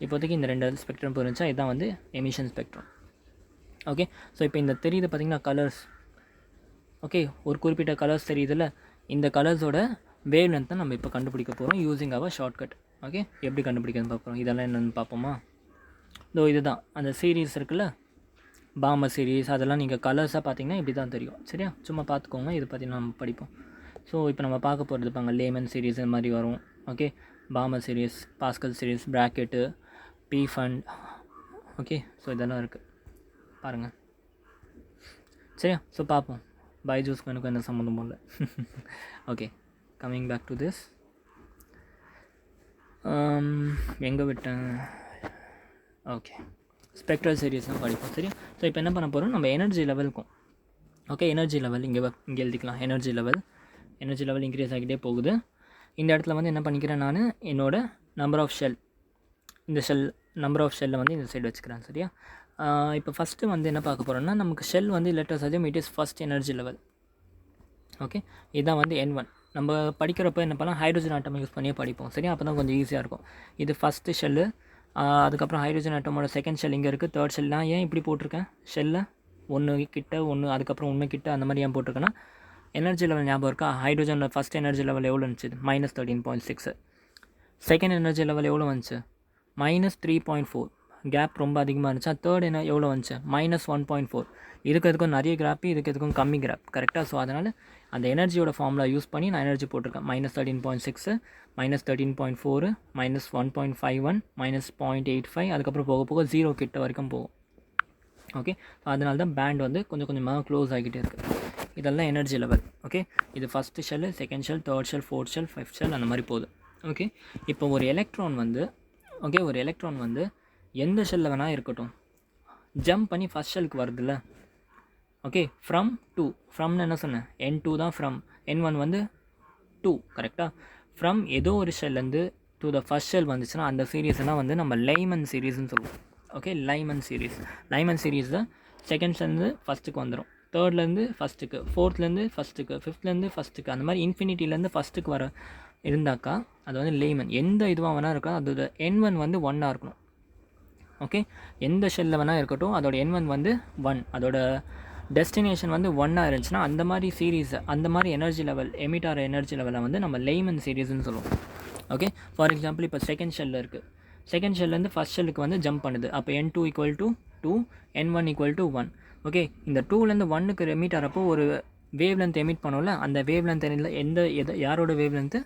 Speaker 1: இப்போதைக்கு இந்த 2 ஸ்பெக்ட்ரம் புரிஞ்சா இதுதான் வந்து எமிஷன் ஸ்பெக்ட்ரம். ஓகே, ஸோ இப்போ இந்த தெரியுது பார்த்திங்கன்னா கலர்ஸ். ஓகே, ஒரு குறிப்பிட்ட கலர்ஸ் தெரியுதுல்ல, இந்த கலர்ஸோட வேவ் லென்த்தை நம்ம இப்போ கண்டுபிடிக்க போகிறோம் யூஸிங் அவர் ஷார்ட்கட். ஓகே, எப்படி கண்டுபிடிக்கிறது பார்ப்போம். இதெல்லாம் என்னென்னு பார்ப்போமா. இதுதான் அந்த சீரீஸ் இருக்குல்ல, பாமர் சீரீஸ், அதெல்லாம் நீங்கள் கலர்ஸாக பார்த்தீங்கன்னா இப்படி தான் தெரியும். சரியா, சும்மா பார்த்துக்கோங்க. இது பார்த்தீங்கன்னா நம்ம படிப்போம். ஸோ இப்போ நம்ம பார்க்க போகிறது பாங்க, லேமன் சீரீஸ் இந்த மாதிரி வரும். Okay, Balmer series, Paschen series, Brackett, Pfund. Okay, so இதெல்லாம் இருக்குது பாருங்கள். சரியா, ஸோ பார்ப்போம். பைஜூஸ்க்கு எனக்கு எந்த சம்மந்தமும் இல்லை. Okay, coming back to this. எங்கே விட்டேன்? ஓகே, ஸ்பெக்ட்ரல் சீரீஸ் தான் படிப்போம். சரியா, ஸோ இப்போ என்ன பண்ண போகிறோம், நம்ம எனர்ஜி லெவலுக்கும். ஓகே, எனர்ஜி லெவல் இங்கே எழுதிக்கலாம். எனர்ஜி லெவல் இன்க்ரீஸ் ஆகிட்டே போகுது. இந்த இடத்துல வந்து என்ன பண்ணிக்கிறேன், நான் என்னோட நம்பர் ஆஃப் ஷெல், இந்த நம்பர் ஆஃப் ஷெல்லை வந்து இந்த சைடு வச்சுக்கிறேன். சரியா, இப்போ ஃபஸ்ட்டு வந்து என்ன பார்க்க போகிறோம்னா, நமக்கு ஷெல் வந்து லெட்டர்ஸ் அதுவும் it is first energy level. Okay, இதுதான் வந்து N1. நம்ம படிக்கிறப்போ என்ன பண்ணலாம், ஹைட்ரோஜன் ஆட்டம் யூஸ் பண்ணியே படிப்போம். சரியா, அப்போ தான் கொஞ்சம் ஈஸியாக இருக்கும். இது ஃபஸ்ட்டு ஷெல்லு, அதுக்கப்புறம் ஹைட்ரோஜன் ஆட்டமோட செகண்ட் ஷெல் இங்கே இருக்குது, தேர்ட் ஷெல். நான் ஏன் இப்படி போட்டிருக்கேன், ஷெல்லில் ஒன்று கிட்ட ஒன்று, அதுக்கப்புறம் ஒன்று கிட்ட, அந்த மாதிரி ஏன் போட்டிருக்கேன்னா, எனர்ஜி லெவல் ஞாபகம் இருக்கா. ஹைட்ரோஜனில் ஃபஸ்ட் எனர்ஜி லெவல் எவ்வளோ இருந்துச்சு, -13.6. செகண்ட் எனர்ஜி லெவல் எவ்வளோ வந்துச்சு, -3.4. கேப் ரொம்ப அதிகமாக இருந்துச்சா. தேர்ட் எவ்வளோ வந்துச்சு, -1.4. இதுக்கு எதுக்கும் நிறைய கிராப்பு, இதுக்கு எதுக்கும் கம்மி கிராப். கரெக்டாக. ஸோ அதனால் அந்த எனர்ஜியோட ஃபார்முலா யூஸ் பண்ணி நான் எனர்ஜி போட்டிருக்கேன். -13.6, -13.4, -1.51, -0.85, அதுக்கப்புறம் போக போக 0 கிட்ட வரைக்கும் போகும். ஓகே, அதனால தான் பேண்ட் வந்து கொஞ்சம் கொஞ்சமாக க்ளோஸ் ஆகிட்டே இருக்குது. இதெல்லாம் எனர்ஜி லெவல். ஓகே, இது first shell, second shell, third shell, fourth shell, fifth shell, அந்த மாதிரி போகுது. ஓகே, இப்போ ஒரு எலக்ட்ரான் வந்து எந்த ஷெல்லில் வேணால் இருக்கட்டும், ஜம்ப் பண்ணி ஃபஸ்ட் ஷெல்லுக்கு வருதுல்ல. ஓகே, ஃப்ரம் டூ, ஃப்ரம்னு என்ன சொன்னேன், N2 தான் ஃப்ரம், N1 வந்து 2. கரெக்டாக. ஃப்ரம் ஏதோ ஒரு ஷெல்லேருந்து டு த ஃபஸ்ட் ஷெல் வந்துச்சுன்னா அந்த சீரீஸ்னால் வந்து நம்ம லைமன் சீரீஸ்னு சொல்லுவோம். ஓகே, லைமன் சீரீஸ் தான் செகண்ட்ஸ்லேருந்து ஃபஸ்ட்டுக்கு வந்துடும், தேர்ட்லேருந்து ஃபஸ்ட்டுக்கு, ஃபோர்த்லேருந்து ஃபஸ்ட்டுக்கு, ஃபிஃப்த்லேருந்து ஃபஸ்ட்டுக்கு, அந்த மாதிரி இன்ஃபினிட்டிலேருந்து ஃபஸ்ட்டுக்கு வர இருந்தாக்கா அது வந்து லேமன். எந்த இதுவாக வேணால் இருக்கா, அதோட N1 வந்து 1 இருக்கணும். ஓகே, எந்த ஷெல்லில் வேணால் இருக்கட்டும், அதோட N1 வந்து 1, அதோட டெஸ்டினேஷன் வந்து 1 இருந்துச்சுன்னா அந்த மாதிரி சீரீஸ், அந்த மாதிரி எனர்ஜி லெவல், எமிட்டார் எனர்ஜி லெவலை வந்து நம்ம லேமன் சீரீஸ்னு சொல்லுவோம். ஓகே, ஃபார் எக்ஸாம்பிள் இப்போ செகண்ட் ஷெல்லில் இருக்குது, செகண்ட் ஷெல்லேருந்து ஃபஸ்ட் ஷெல்லுக்கு வந்து ஜம்ப் பண்ணுது. அப்போ N2 = 2, N1 = 1. ஓகே, இந்த 2லேருந்து 1க்கு எமிட் ஆகிறப்போ ஒரு வேவ் லென்த் எமிட் பண்ணோம்ல, அந்த வேவ் லென்த் யாரோட வேவ் லென்த்து,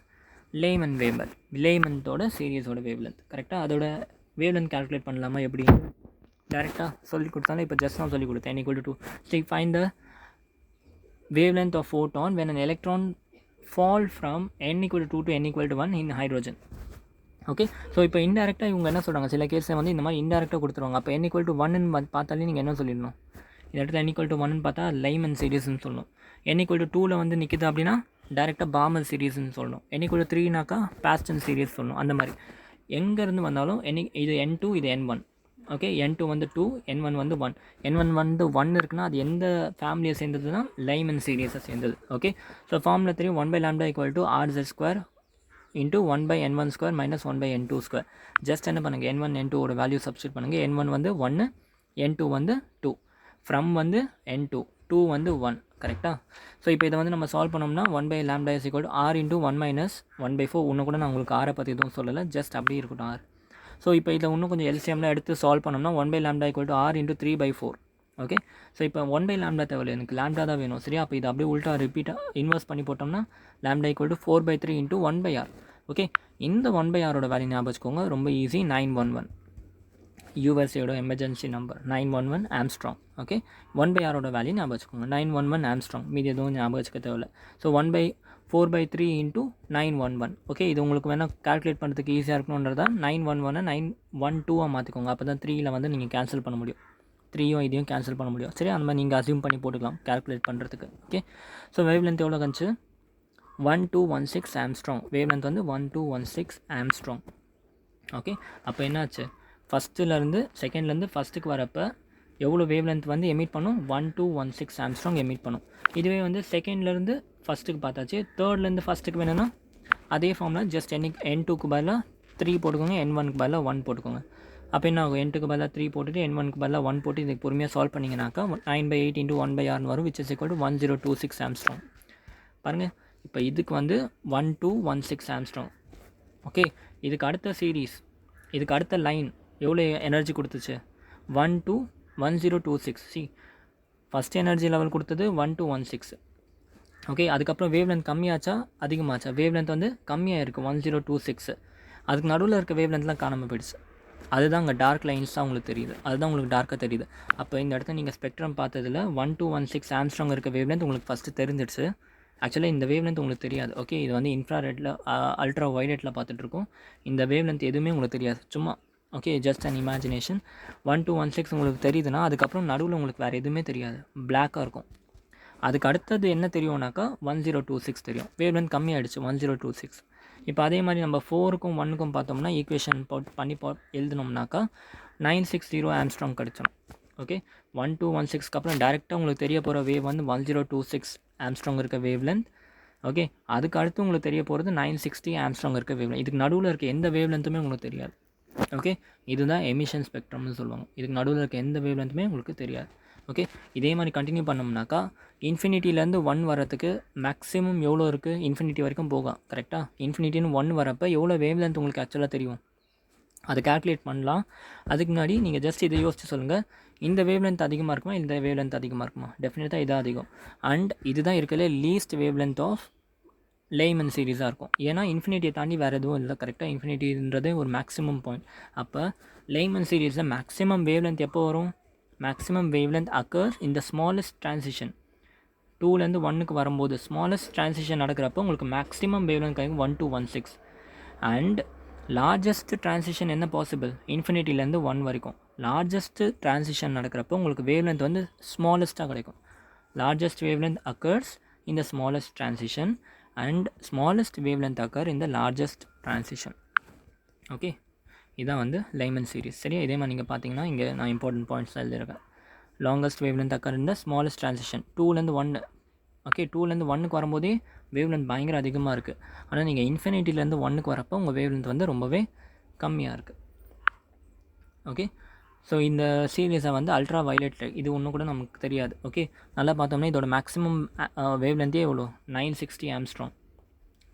Speaker 1: லேமன்த்தோட சீரீஸோட வேவ் லென்த். கரெக்டாக. அதோட வேவ் லென்த் கால்குலேட் பண்ணலாமா, எப்படி டேரெக்டாக சொல்லி கொடுத்தாலும், இப்போ ஜஸ்ட் நான் சொல்லி கொடுத்தேன். N = 2. So find the wavelength of photon when an electron fall from N = 2 to N = 1 in hydrogen. Okay, so இப்போ இன்டெரக்டாக இவங்க என்ன சொல்கிறாங்க, சில கேஸை வந்து இந்த மாதிரி இன்டெரக்டாக கொடுத்துருவாங்க. அப்போ N = 1ன்னு பார்த்தாலே நீங்கள் என்ன சொல்லிடணும், இந்த இடத்துல N = 1ன்னு பார்த்தா லைமன் சீரீஸ்ன்னு சொல்லணும். N = 2ல் வந்து நிற்கிது அப்படின்னா டேரெக்டாக பாமர் சீரீஸ்ன்னு சொல்லணும். N = 3னாக்கா பாஸ்டன் சீரீஸ் சொல்லணும். அந்த மாதிரி எங்கேருந்து வந்தாலும் இது N2, இது N1. ஓகே, N2 வந்து 2, N1 வந்து 1. N1 வந்து 1 இருக்குன்னா அது எந்த ஃபேமிலியை சேர்ந்ததுன்னா லைமன் சீரீஸை சேர்ந்தது. ஓகே, ஸோ ஃபார்முலா தெரியும், 1/λ = RZ² × 1/N1² - 1/N2². ஜஸ்ட் என்ன பண்ணுங்கள், N1 N2ஓட வேல்யூ சப்ஸ்டியூட் பண்ணுங்கள். N1 வந்து 1, N2 வந்து 2, ஃப்ரம் வந்து N2, 2 வந்து 1. கரெக்டாக. ஸோ இப்போ இதை வந்து நம்ம சால்வ் பண்ணோம்னா 1/λ = R × 1 - 1/4. இன்னும் கூட நான் உங்களுக்கு ஆரை பற்றி எதுவும் சொல்லலை, ஜஸ்ட் அப்படியே இருக்கட்டும் R. ஸோ இப்போ இதை இன்னும் கொஞ்சம் எல்சிஎம்லாம் எடுத்து சால்வ் பண்ணோம்னா 1/λ = R × 3/4. ஓகே, ஸோ இப்போ 1/λ தேவையில்லை, எனக்கு லாம்டா தான் வேணும். சரியா, அப்போ இதை அப்படியே உல்ட்டா ரிப்பீட்டாக இன்வெர்ஸ் பண்ணி போட்டோம்னா λ = 4/3 × 1/R. ஓகே, இந்த 1/Rோட வேல்யூ ஞாபகம் வச்சுக்கோங்க, ரொம்ப ஈஸி. 911 யூஎஸ்ஏயோட எமர்ஜென்சி நம்பர் 911 ஆம்ஸ்ட்ராங். ஓகே, 1/Rோட வேல்யூ ஞாபகம் வச்சுக்கோங்க, 911 ஆம்ஸ்ட்ராங். மீதி எதுவும் ஞாபகம் வச்சுக்க தேவையில்லை. ஸோ 4/3 × 911. ஓகே, இது உங்களுக்கு வேணால் கால்குலேட் பண்ணுறதுக்கு ஈஸியாக இருக்கணுன்றதா 911 912 மாற்றிக்கோங்க. அப்போ தான் 3ல் வந்து நீங்கள் கேன்சல் பண்ண முடியும், 3யும் இதையும் கேன்சல் பண்ண முடியும். சரி, அந்த மாதிரி நீங்கள் அசியூம் பண்ணி போட்டுக்கலாம் கால்குலேட் பண்ணுறதுக்கு. ஓகே, ஸோ வேவ் லென்த் எவ்வளோ கழிச்சு 1216 ஆம்ஸ்ட்ராங். வேவ் லென்த் வந்து 1216 ஆம்ஸ்ட்ராங். ஓகே, அப்போ என்னாச்சு, ஃபஸ்ட்டுலேருந்து செகண்ட்லேருந்து ஃபஸ்ட்டுக்கு வரப்போ எவ்வளோ வேவ் லென்த் வந்து எமிட் பண்ணும், 1216 ஆம்ஸ்ட்ராங் எமிட் பண்ணும். இதுவே வந்து செகண்ட்லேருந்து ஃபஸ்ட்டுக்கு பார்த்தாச்சு. தேர்ட்லேருந்து ஃபஸ்ட்டுக்கு வேணும்னா அதே ஃபார்மில் ஜஸ்ட் N2க்கு பதிலாக 3 போட்டுக்கோங்க, N1க்கு பதிலாக 1 போட்டுக்கோங்க. அப்போ என்ன ஆகும், n2க்கு பதிலாக 3 போட்டுட்டு n1க்கு பதிலாக 1 போட்டு இதுக்கு பொறுமையாக சால்வ் பண்ணிங்கனாக்கா 9/8 × 1/rன்னு வரும், which is equal to 1026 Armstrong. பாருங்கள், இப்போ இதுக்கு வந்து 1216 ஆம்ஸ்ட்ராங். ஓகே, இதுக்கு அடுத்த சீரீஸ், இதுக்கு அடுத்த லைன் எவ்வளோ எனர்ஜி கொடுத்துச்சு, 1026. சி ஃபஸ்ட் எனர்ஜி லெவல் கொடுத்தது 1216. ஓகே, அதுக்கப்புறம் வேவ் லென்த் கம்மியாச்சா அதிகமாச்சா, வேவ் லென்த் வந்து கம்மியாக இருக்குது 1026. அதுக்கு நடுவில் இருக்க வேவ் லென்த்லாம் காணாமல் போயிடுச்சு. அதுதான் அங்கே டார்க் லைன்ஸ் தான் உங்களுக்கு தெரியுது, அதுதான் உங்களுக்கு டார்க்காக தெரியுது. அப்போ இந்த இடத்துல நீங்கள் ஸ்பெக்ட்ரம் பார்த்ததில் 1216 ஆம்ஸ்ட்ராங் இருக்க வேவ் லென்த் உங்களுக்கு ஃபஸ்ட்டு தெரிஞ்சிடுச்சு. ஆக்சுவலாக இந்த வேவ் லென்த் உங்களுக்கு தெரியாது. ஓகே, இது வந்து இன்ஃப்ராரெட்டில் அல்ட்ரா வயலட்டில் பார்த்துட்ருக்கோம். இந்த வேவ் லென்த் எதுவுமே உங்களுக்கு தெரியாது, சும்மா ஓகே ஜஸ்ட் அன் இமேஜினேஷன். 1216 உங்களுக்கு தெரியுதுன்னா அதுக்கப்புறம் நடுவில் உங்களுக்கு வேறு எதுவுமே தெரியாது, பிளாக்காக இருக்கும். அதுக்கு அடுத்தது என்ன தெரியும்னாக்கா 1026 தெரியும், வேவ் லென்த் கம்மியாகிடுச்சு 1026. இப்போ அதே மாதிரி நம்ம 4க்கும் 1க்கும் பார்த்தோம்னா ஈக்குவேஷன் பண்ணி எழுதினோம்னாக்கா 960 ஆம்ஸ்ட்ராங் கிடச்சிடும். ஓகே, 1216க்கு அப்புறம் டேரெக்டாக உங்களுக்கு தெரிய போகிற வேவ் வந்து 1026 ஆம்ஸ்ட்ராங் இருக்க வேவ் லென்த். ஓகே, அதுக்கு அடுத்து உங்களுக்கு தெரிய போகிறது 960 ஆம்ஸ்ட்ராங் இருக்க வேவ் லென்த். இதுக்கு நடுவில் இருக்க எந்த வேவ் லென்த்துமே உங்களுக்கு தெரியாது. ஓகே, இதுதான் எமிஷன் ஸ்பெக்ட்ரம்னு சொல்லுவாங்க. இதுக்கு நடுவில் இருக்க எந்த வேவ் லென்த்துமே உங்களுக்கு தெரியாது. ஓகே, இதே மாதிரி கண்டினியூ பண்ணோம்னாக்கா இன்ஃபினிட்டிலேருந்து 1 வரத்துக்கு மேக்ஸிமம் எவ்வளோ இருக்குது, இன்ஃபினிட்டி வரைக்கும் போகும். கரெக்டாக, இன்ஃபினிட்டின்னு 1 வரப்போ எவ்வளோ வேவ் லென்த் உங்களுக்கு ஆக்சுவலாக தெரியும், அதை கால்குலேட் பண்ணலாம். அதுக்கு முன்னாடி நீங்கள் ஜஸ்ட் இதை யோசிச்சு சொல்லுங்கள், இந்த வேவ் லென்த் அதிகமாக இருக்குமா, இந்த வேவ் லென்த் அதிகமாக இருக்குமா? டெஃபினட்டாக இதாக அதிகம். அண்ட் இதுதான் இருக்கிறதுல least wavelength of Lyman சீரீஸாக இருக்கும். ஏன்னா இன்ஃபினிட்டியை தாண்டி வேறு எதுவும் இல்லை. கரெக்டாக, இன்ஃபினிட்டின்றதே ஒரு மேக்ஸிமம் பாயிண்ட். அப்போ லேமன் சீரீஸில் மேக்ஸிமம் வேவ் லென்த் எப்போ வரும், மேக்ஸிமம் வேவ் லென்த் அக்கர்ஸ் இந்த ஸ்மாலஸ்ட் ட்ரான்சிஷன் 2லேருந்து 1க்கு வரும்போது ஸ்மாலஸ்ட் ட்ரான்சிஷன் நடக்கிறப்போ உங்களுக்கு மேக்ஸிமம் வேவ் லென்த் கிடைக்கும் 1216. அண்ட் லார்ஜஸ்ட் ட்ரான்சிஷன் என்ன பாசிபிள், இன்ஃபினிட்டிலேருந்து 1 வரைக்கும் லார்ஜஸ்ட் ட்ரான்சிஷன் நடக்கிறப்போ உங்களுக்கு வேவ் லென்த் வந்து ஸ்மாலஸ்ட்டாக கிடைக்கும். லார்ஜஸ்ட் வேவ் லென்த் அக்கர்ஸ் இந்த smallest transition and smallest wave length occur இந்த லார்ஜஸ்ட் ட்ரான்சிஷன். ஓகே, இதான் வந்து லைமன் சீரிஸ். சரியா, இதே மாதிரி நீங்கள் பார்த்தீங்கன்னா இங்கே நான் இம்பார்ட்டன்ட் பாயிண்ட்ஸ் எழுதியிருக்கேன். லாங்கஸ்ட் வேவ் லென்த் அக்கர் இந்த ஸ்மாலஸ்ட் ட்ரான்சிஷன் 2லேருந்து 1. ஓகே, 2லேருந்து 1க்கு வரும்போதே வேவ் லென்த் பயங்கர அதிகமாக இருக்குது. ஆனால் நீங்கள் இன்ஃபினிட்டிலேருந்து 1க்கு வரப்போ உங்கள் வேவ் லென்த் வந்து ரொம்பவே கம்மியாக இருக்குது. ஓகே, ஸோ இந்த சீரீஸை வந்து அல்ட்ரா வயலட், இது ஒன்றும் கூட நமக்கு தெரியாது. ஓகே, நல்லா பார்த்தோம்னா இதோட மேக்ஸிமம் வேவ் லென்த்தே எவ்வளோ, 960 ஆம்ஸ்ட்ராங்.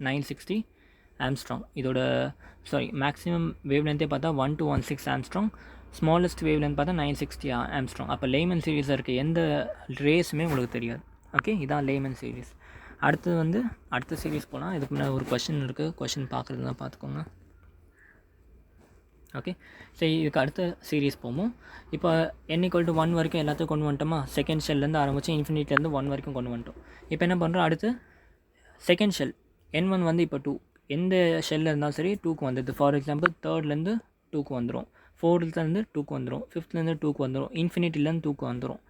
Speaker 1: 960 ஆம்ஸ்ட்ராங் இதோட மேக்ஸிமம் வேவ் லென்த்தே பார்த்தா 1216 ஆம்ஸ்ட்ராங். ஸ்மாலஸ்ட் வேவ் லென்த் பார்த்தா 960 ஆம்ஸ்ட்ராங். அப்போ லேமன் சீரீஸில் இருக்க எந்த ரேஸுமே உங்களுக்கு தெரியாது. ஓகே, இதான் லேமன் சீரீஸ். அடுத்தது வந்து அடுத்த சீரீஸ் போகலாம். இதுக்கு முன்னாடி ஒரு கொஷின் இருக்குது, கொஷின் பார்க்குறது தான் பார்த்துக்கோங்க. ஓகே, சரி, இதுக்கு அடுத்த சீரீஸ் போவோம். இப்போ n=1 வரைக்கும் எல்லாத்தையும் கொண்டு வந்துட்டோமா, செகண்ட் ஷெல்லேருந்து ஆரம்பித்து இன்ஃபினிட்டிலேருந்து 1 வரைக்கும் கொண்டு வந்துட்டோம். இப்போ என்ன பண்ணுறோம், அடுத்து செகண்ட் ஷெல் n1 வந்து இப்போ 2, எந்த ஷெல்லில் இருந்தாலும் சரி 2க்கு வந்துடுது. ஃபார் எக்ஸாம்பிள் 3லேருந்து 2க்கு வந்துடும், 4லேருந்து 2க்கு வந்துடும், 5லேருந்து 2க்கு வந்துடும், இன்ஃபினிட்டிலேருந்து 2க்கு வந்துடும்.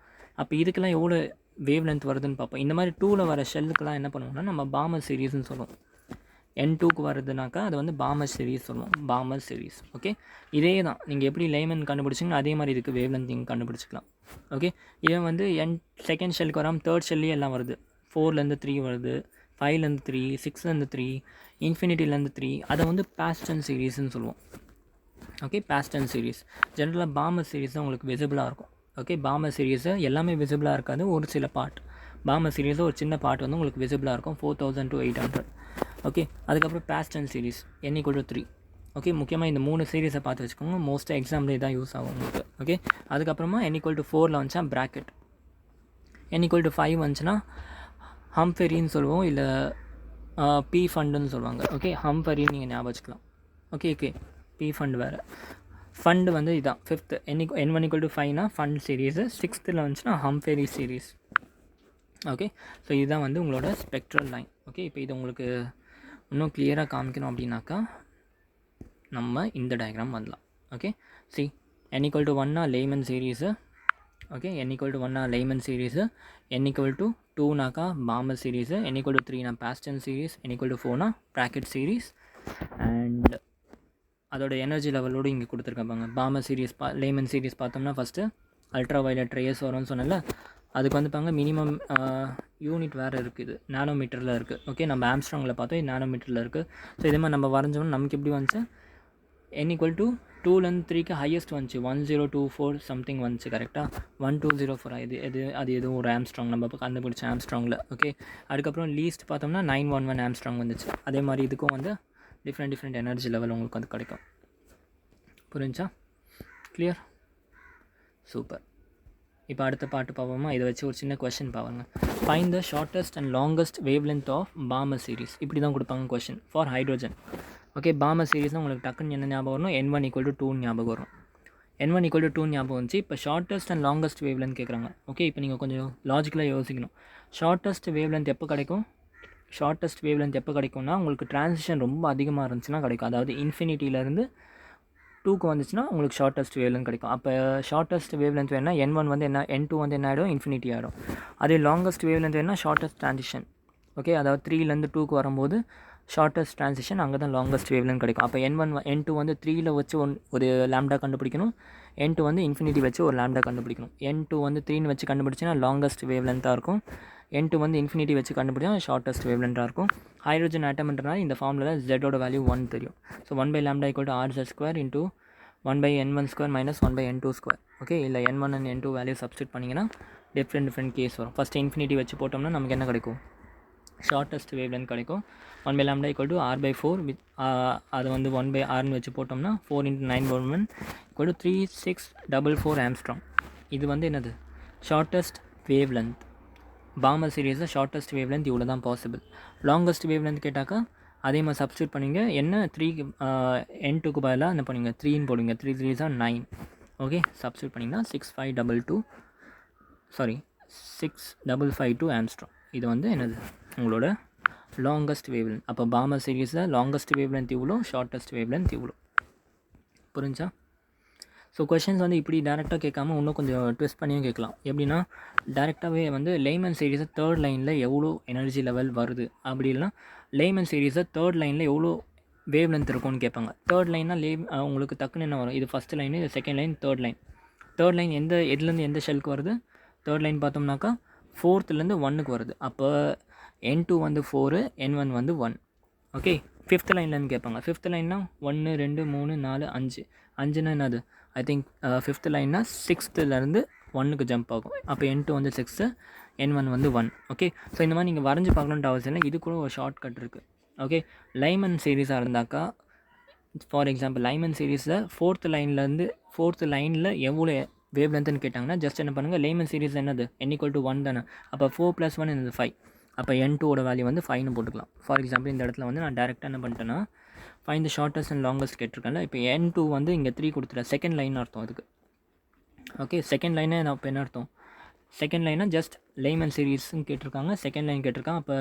Speaker 1: அப்போ இதுக்கெல்லாம் எவ்வளோ வேவ் லென்த் வருதுன்னு பார்ப்போம். இந்த மாதிரி 2ல் வர ஷெல்லுக்கெல்லாம் என்ன பண்ணுவோம்னா நம்ம பாமர் சீரீஸ்னு சொல்லுவோம். n2க்கு வருதுனாக்கா அது வந்து பாமர் சீரீஸ் சொல்லுவோம், பாமர் சீரீஸ். ஓகே, இதே தான் நீங்கள் எப்படி லேமன் கண்டுபிடிச்சிங்கன்னா அதே மாதிரி இதுக்கு வேவ் லென்த் நீங்கள் கண்டுபிடிச்சிக்கலாம். ஓகே, இவன் வந்து செகண்ட் ஷெல்லுக்கு வராமல் தேர்ட் ஷெல்லையே எல்லாம் வருது. 4லேருந்து 3 வருது, 5லேருந்து 3, 6லேருந்து 3, இன்ஃபினிட்டிலேருந்து 3. அதை வந்து பாஸ்டன் சீரீஸ்ன்னு சொல்லுவோம். Okay, Boston series. ஜென்ரலாக பாமர் சீரீஸ் தான் உங்களுக்கு விசிபிளாக இருக்கும். ஓகே, பாமர் சீரீஸை எல்லாமே விசிபிளாக இருக்காது, ஒரு சில பார்ட். பாமர் சீரீஸில் ஒரு சின்ன பார்ட் வந்து உங்களுக்கு விசிபிளாக இருக்கும், 4000 to 800. ஓகே, அதுக்கப்புறம் பாஸ்டன் சீரீஸ் n=3. ஓகே, முக்கியமாக இந்த 3 சீரீஸை பார்த்து வச்சுக்கோங்க, மோஸ்ட்டாக எக்ஸாம்பிள் தான் யூஸ் ஆகும் உங்களுக்கு. ஓகே, அதுக்கப்புறமா n=4ல் வந்துச்சுன்னா ப்ராக்கெட், n=5 வந்துச்சுன்னா ஹம்ஃபெரின்னு சொல்லுவோம், இல்லை பி ஃபண்டுன்னு சொல்லுவாங்க. ஓகே, ஹம்ஃபெரின்னு நீங்கள் ஞாபகம் வச்சுக்கலாம். ஓகே, பி ஃபண்ட் வேறு. ஃபண்டு வந்து இதுதான் 5th, n1=5னா ஃபண்ட் சீரீஸு. 6th வந்துச்சுன்னா ஹம்ஃபெரி சீரீஸ். ஓகே, ஸோ இதுதான் வந்து உங்களோட ஸ்பெக்ட்ரல் லைன். ஓகே, இப்போ இது உங்களுக்கு இன்னும் கிளியராக காமிக்கணும் அப்படின்னாக்கா நம்ம இந்த டயக்ராம் வரலாம். ஓகே, சி n=1னா லேமன் சீரீஸு. ஓகே, n=1னா லேமன் சீரீஸு, n=2னாக்கா பாமர் சீரீஸு, n=3னா பாஸ்டன் சீரீஸ், n=4னா ப்ராக்கெட் சீரீஸ். அண்ட் அதோட எனர்ஜி லெவலோடு இங்கே கொடுத்துருக்காங்க. பாமர் சீரீஸ் லேமன் சீரீஸ் பார்த்தோம்னா ஃபஸ்ட்டு அல்ட்ரா வயலட் ரேஸ் வரும்னு சொன்னல, அதுக்கு வந்து மினிமம் யூனிட் வேறு இருக்குது, நானோமீட்டரில் இருக்குது. ஓகே, நம்ம ஆம்ஸ்ட்ராங்கில் பார்த்தோம், இது நானோமீட்டரில் இருக்குது. ஸோ இதே மாதிரி நம்ம வரைஞ்சோம்னா நமக்கு எப்படி வந்துச்சு, n ஈக்குவல் டு 2லேருந்து 3க்கு ஹையஸ்ட் வந்துச்சு 1024 சம்திங் வந்துச்சு கரெக்டாக 1204 அது எதுவும் ஒரு ஆம்ஸ்ட்ராங் நம்ம கண்டுபிடிச்ச ஆம்ஸ்ட்ராங்கில். ஓகே, அதுக்கப்புறம் லீஸ்ட் பார்த்தோம்னா 911 ஆம்ஸ்ட்ராங் வந்துச்சு. அதே மாதிரி இதுக்கும் வந்து டிஃப்ரெண்ட் எனர்ஜி லெவல் உங்களுக்கு வந்து கிடைக்கும். புரிஞ்சா? கிளியர்? சூப்பர். இப்போ அடுத்த பாட்டு பார்ப்போமா? இதை வச்சு ஒரு சின்ன கொஷின் பாருங்க. Find the shortest and longest wavelength of Balmer series. இப்படி தான் கொடுப்பாங்க கொஷின் ஃபார் ஹைட்ரோஜன். ஓகே, பாமர் சீரிஸ்னால் உங்களுக்கு டக்குன்னு என்ன ஞாபகம் வரணும்? n1 ஈக்குவல் டு 2 ஞாபகம் வரும். n1 ஈக்குவல் டு 2 ஞாபகம் வந்துச்சு. இப்போ shortest and longest wave length கேட்குறாங்க. ஓகே, இப்போ நீங்கள் கொஞ்சம் லாஜிக்கலாக யோசிக்கணும். ஷார்ட்டஸ்ட் வேவ் லென்த் எப்போ கிடைக்கும்? ஷார்ட்டஸ்ட் வேவ் லென்த் எப்போ கிடைக்கும்னா உங்களுக்கு ட்ரான்சிஷன் ரொம்ப அதிகமாக இருந்துச்சுன்னா கிடைக்கும். அதாவது இன்ஃபினிட்டியிலேருந்து 2க்கு வந்துச்சுன்னா உங்களுக்கு ஷார்ட்டஸ்ட் வேவ் லென்த் கிடைக்கும். அப்போ ஷார்ட்டஸ்ட் வேவ் லென்த் வேணுன்னா n1 வந்து என்ன, n2 வந்து என்ன ஆகிடும்? இன்ஃபினிட்டி ஆகிடும். அதே லாங்கஸ்ட் வேவ் லென்த் வேணுன்னா ஷார்ட்டஸ்ட் ட்ரான்சிஷன். ஓகே, அதாவது 3லேருந்து 2க்கு வரும்போது ஷார்ட்டஸ்ட் ட்ரான்சிஷன் அங்கே தான் லாங்கஸ்ட் வேவ் லென்த் கிடைக்கும். அப்போ n2 வந்து 3ல் வச்சு ஒரு லேம்டா கண்டுபிடிக்கணும். n2 வந்து இன்ஃபினிட்டி வச்சு ஒரு லேம்டா கண்டுபிடிக்கணும். n2 வந்து 3ன்னு வச்சு கண்டுபிடிச்சின்னா லாங்கஸ்ட் வேவ் லென்த்தாக இருக்கும். n2 வந்து இன்ஃபினிட்டி வச்சு கண்டுபிடிச்சா ஷார்ட்டஸ்ட் வேவ் லென்த்தாக இருக்கும். ஹைட்ரோஜன் ஆட்டம்ன்றனால இந்த ஃபார்மில் ஜெட்டோட வேல்யூ 1 தெரியும். So 1/λ equal to rz² into 1/n1² minus 1/n2². Okay, இல்லை n1 and n2 value substitute பண்ணிங்கன்னா டிஃப்ரெண்ட் கேஸ் வரும். ஃபஸ்ட்டு இன்ஃபினிட்டி வச்சு போட்டோம்னா நமக்கு என்ன கிடைக்கும்? ஷார்ட்டஸ்ட் வேவ் லென்த் கிடைக்கும். 1/λ ஈக்குவல் டு r/4 வித் அதை வந்து 1/rன்னு வச்சு போட்டோம்னா 4 × 911 ஈக்குவல் டு 3644 ஆம்ஸ்ட்ராங். இது வந்து என்னது? Shortest wave length. பாமர் சீரீஸில் ஷார்ட்டஸ்ட் வேவ் லென்த் இவ்வளோ தான் பாசிபிள். லாங்கஸ்ட் வேவ் லென்த் கேட்டாக்கா அதே மாதிரி சப்ஸ்டியூட் பண்ணிங்க. என்ன 3க்கு n2க்கு பதிலாக என்ன பண்ணுங்க? 3ன்னு போடுங்க. 3 3 is 9. ஓகே, சப்ஸ்டியூட் பண்ணிங்கன்னா 6552 ஆம்ஸ்ட்ராங். இது வந்து என்னது? உங்களோட லாங்கஸ்ட் வேவ் லென்த். அப்போ பாமர் சீரீஸில் லாங்கஸ்ட் வேவ் லென்த் இவ்வளோ, ஷார்ட்டஸ்ட் வேவ் லென்த் இவ்வளோ. புரிஞ்சா? ஸோ கொஷின்ஸ் வந்து இப்படி டேரெக்டாக கேட்காம இன்னும் கொஞ்சம் ட்விஸ்ட் பண்ணியும் கேட்கலாம். எப்படின்னா டேரெக்டாகவே வந்து லேமன் சீரீஸை தேர்ட் லைனில் எவ்வளோ எனர்ஜி லெவல் வருது, அப்படி இல்லைனா லேமன் சீரீஸை தேர்ட் லைனில் எவ்வளோ வேவ் லென்த் இருக்கும்னு கேட்பாங்க. தேர்ட் லைன்னா உங்களுக்கு டக்குன்னு என்ன வரும்? இது ஃபஸ்ட் லைன், இது second line, third line. Third line எதுலேருந்து எந்த ஷெல்க்கு வருது? தேர்ட் லைன் பார்த்தோம்னாக்கா 4லேருந்து 1க்கு வருது. அப்போ n2 வந்து 4, n1 வந்து 1. ஓகே, ஃபிஃப்த் லைன்லேருந்து கேட்பாங்க. ஃபிஃப்த் லைன்னா 1 2 3 4 5. 5னா என்னது? ஐ திங்க் ஃபிஃப்த் லைன்னா 6லேருந்து 1க்கு ஜம்ப் ஆகும். அப்போ n2 வந்து 6, n1 வந்து 1. ஓகே, ஸோ இந்த மாதிரி நீங்கள் வரைஞ்சி பார்க்கணுன்ட்டு அவசியம் இல்லை. இது கூட ஒரு ஷார்ட் கட் இருக்குது. ஓகே, லைமன் சீரீஸாக இருந்தாக்கா ஃபார் எக்ஸாம்பிள் லைமன் சீரீஸில் ஃபோர்த் லைனில் எவ்வளோ வேவ் லென்த்துன்னு கேட்டாங்கன்னா ஜஸ்ட் என்ன பண்ணுங்கள்? லேமன் சீரீஸ் என்னது? n = 1 தானே. அப்போ 4 + 1 என்னது? 5. அப்போ n2ஓட வேல்யூ வந்து 5ன்னு போட்டுக்கலாம். ஃபார் எக்ஸாம்பிள் இந்த இடத்துல வந்து நான் டேரெக்டாக என்ன பண்ணிட்டேன்னா find the shortest and longest கேட்டிருக்கேன்ல. இப்போ n2 வந்து இங்கே 3 கொடுத்துட்டேன். செகண்ட் லைன் அர்த்தம் அதுக்கு. ஓகே, செகண்ட் லைனே நான் இப்போ என்ன அர்த்தம்? செகண்ட் லைனாக ஜஸ்ட் லேமன் சீரீஸ்ன்னு கேட்டிருக்காங்க, செகண்ட் லைன் கேட்டிருக்காங்க. அப்போ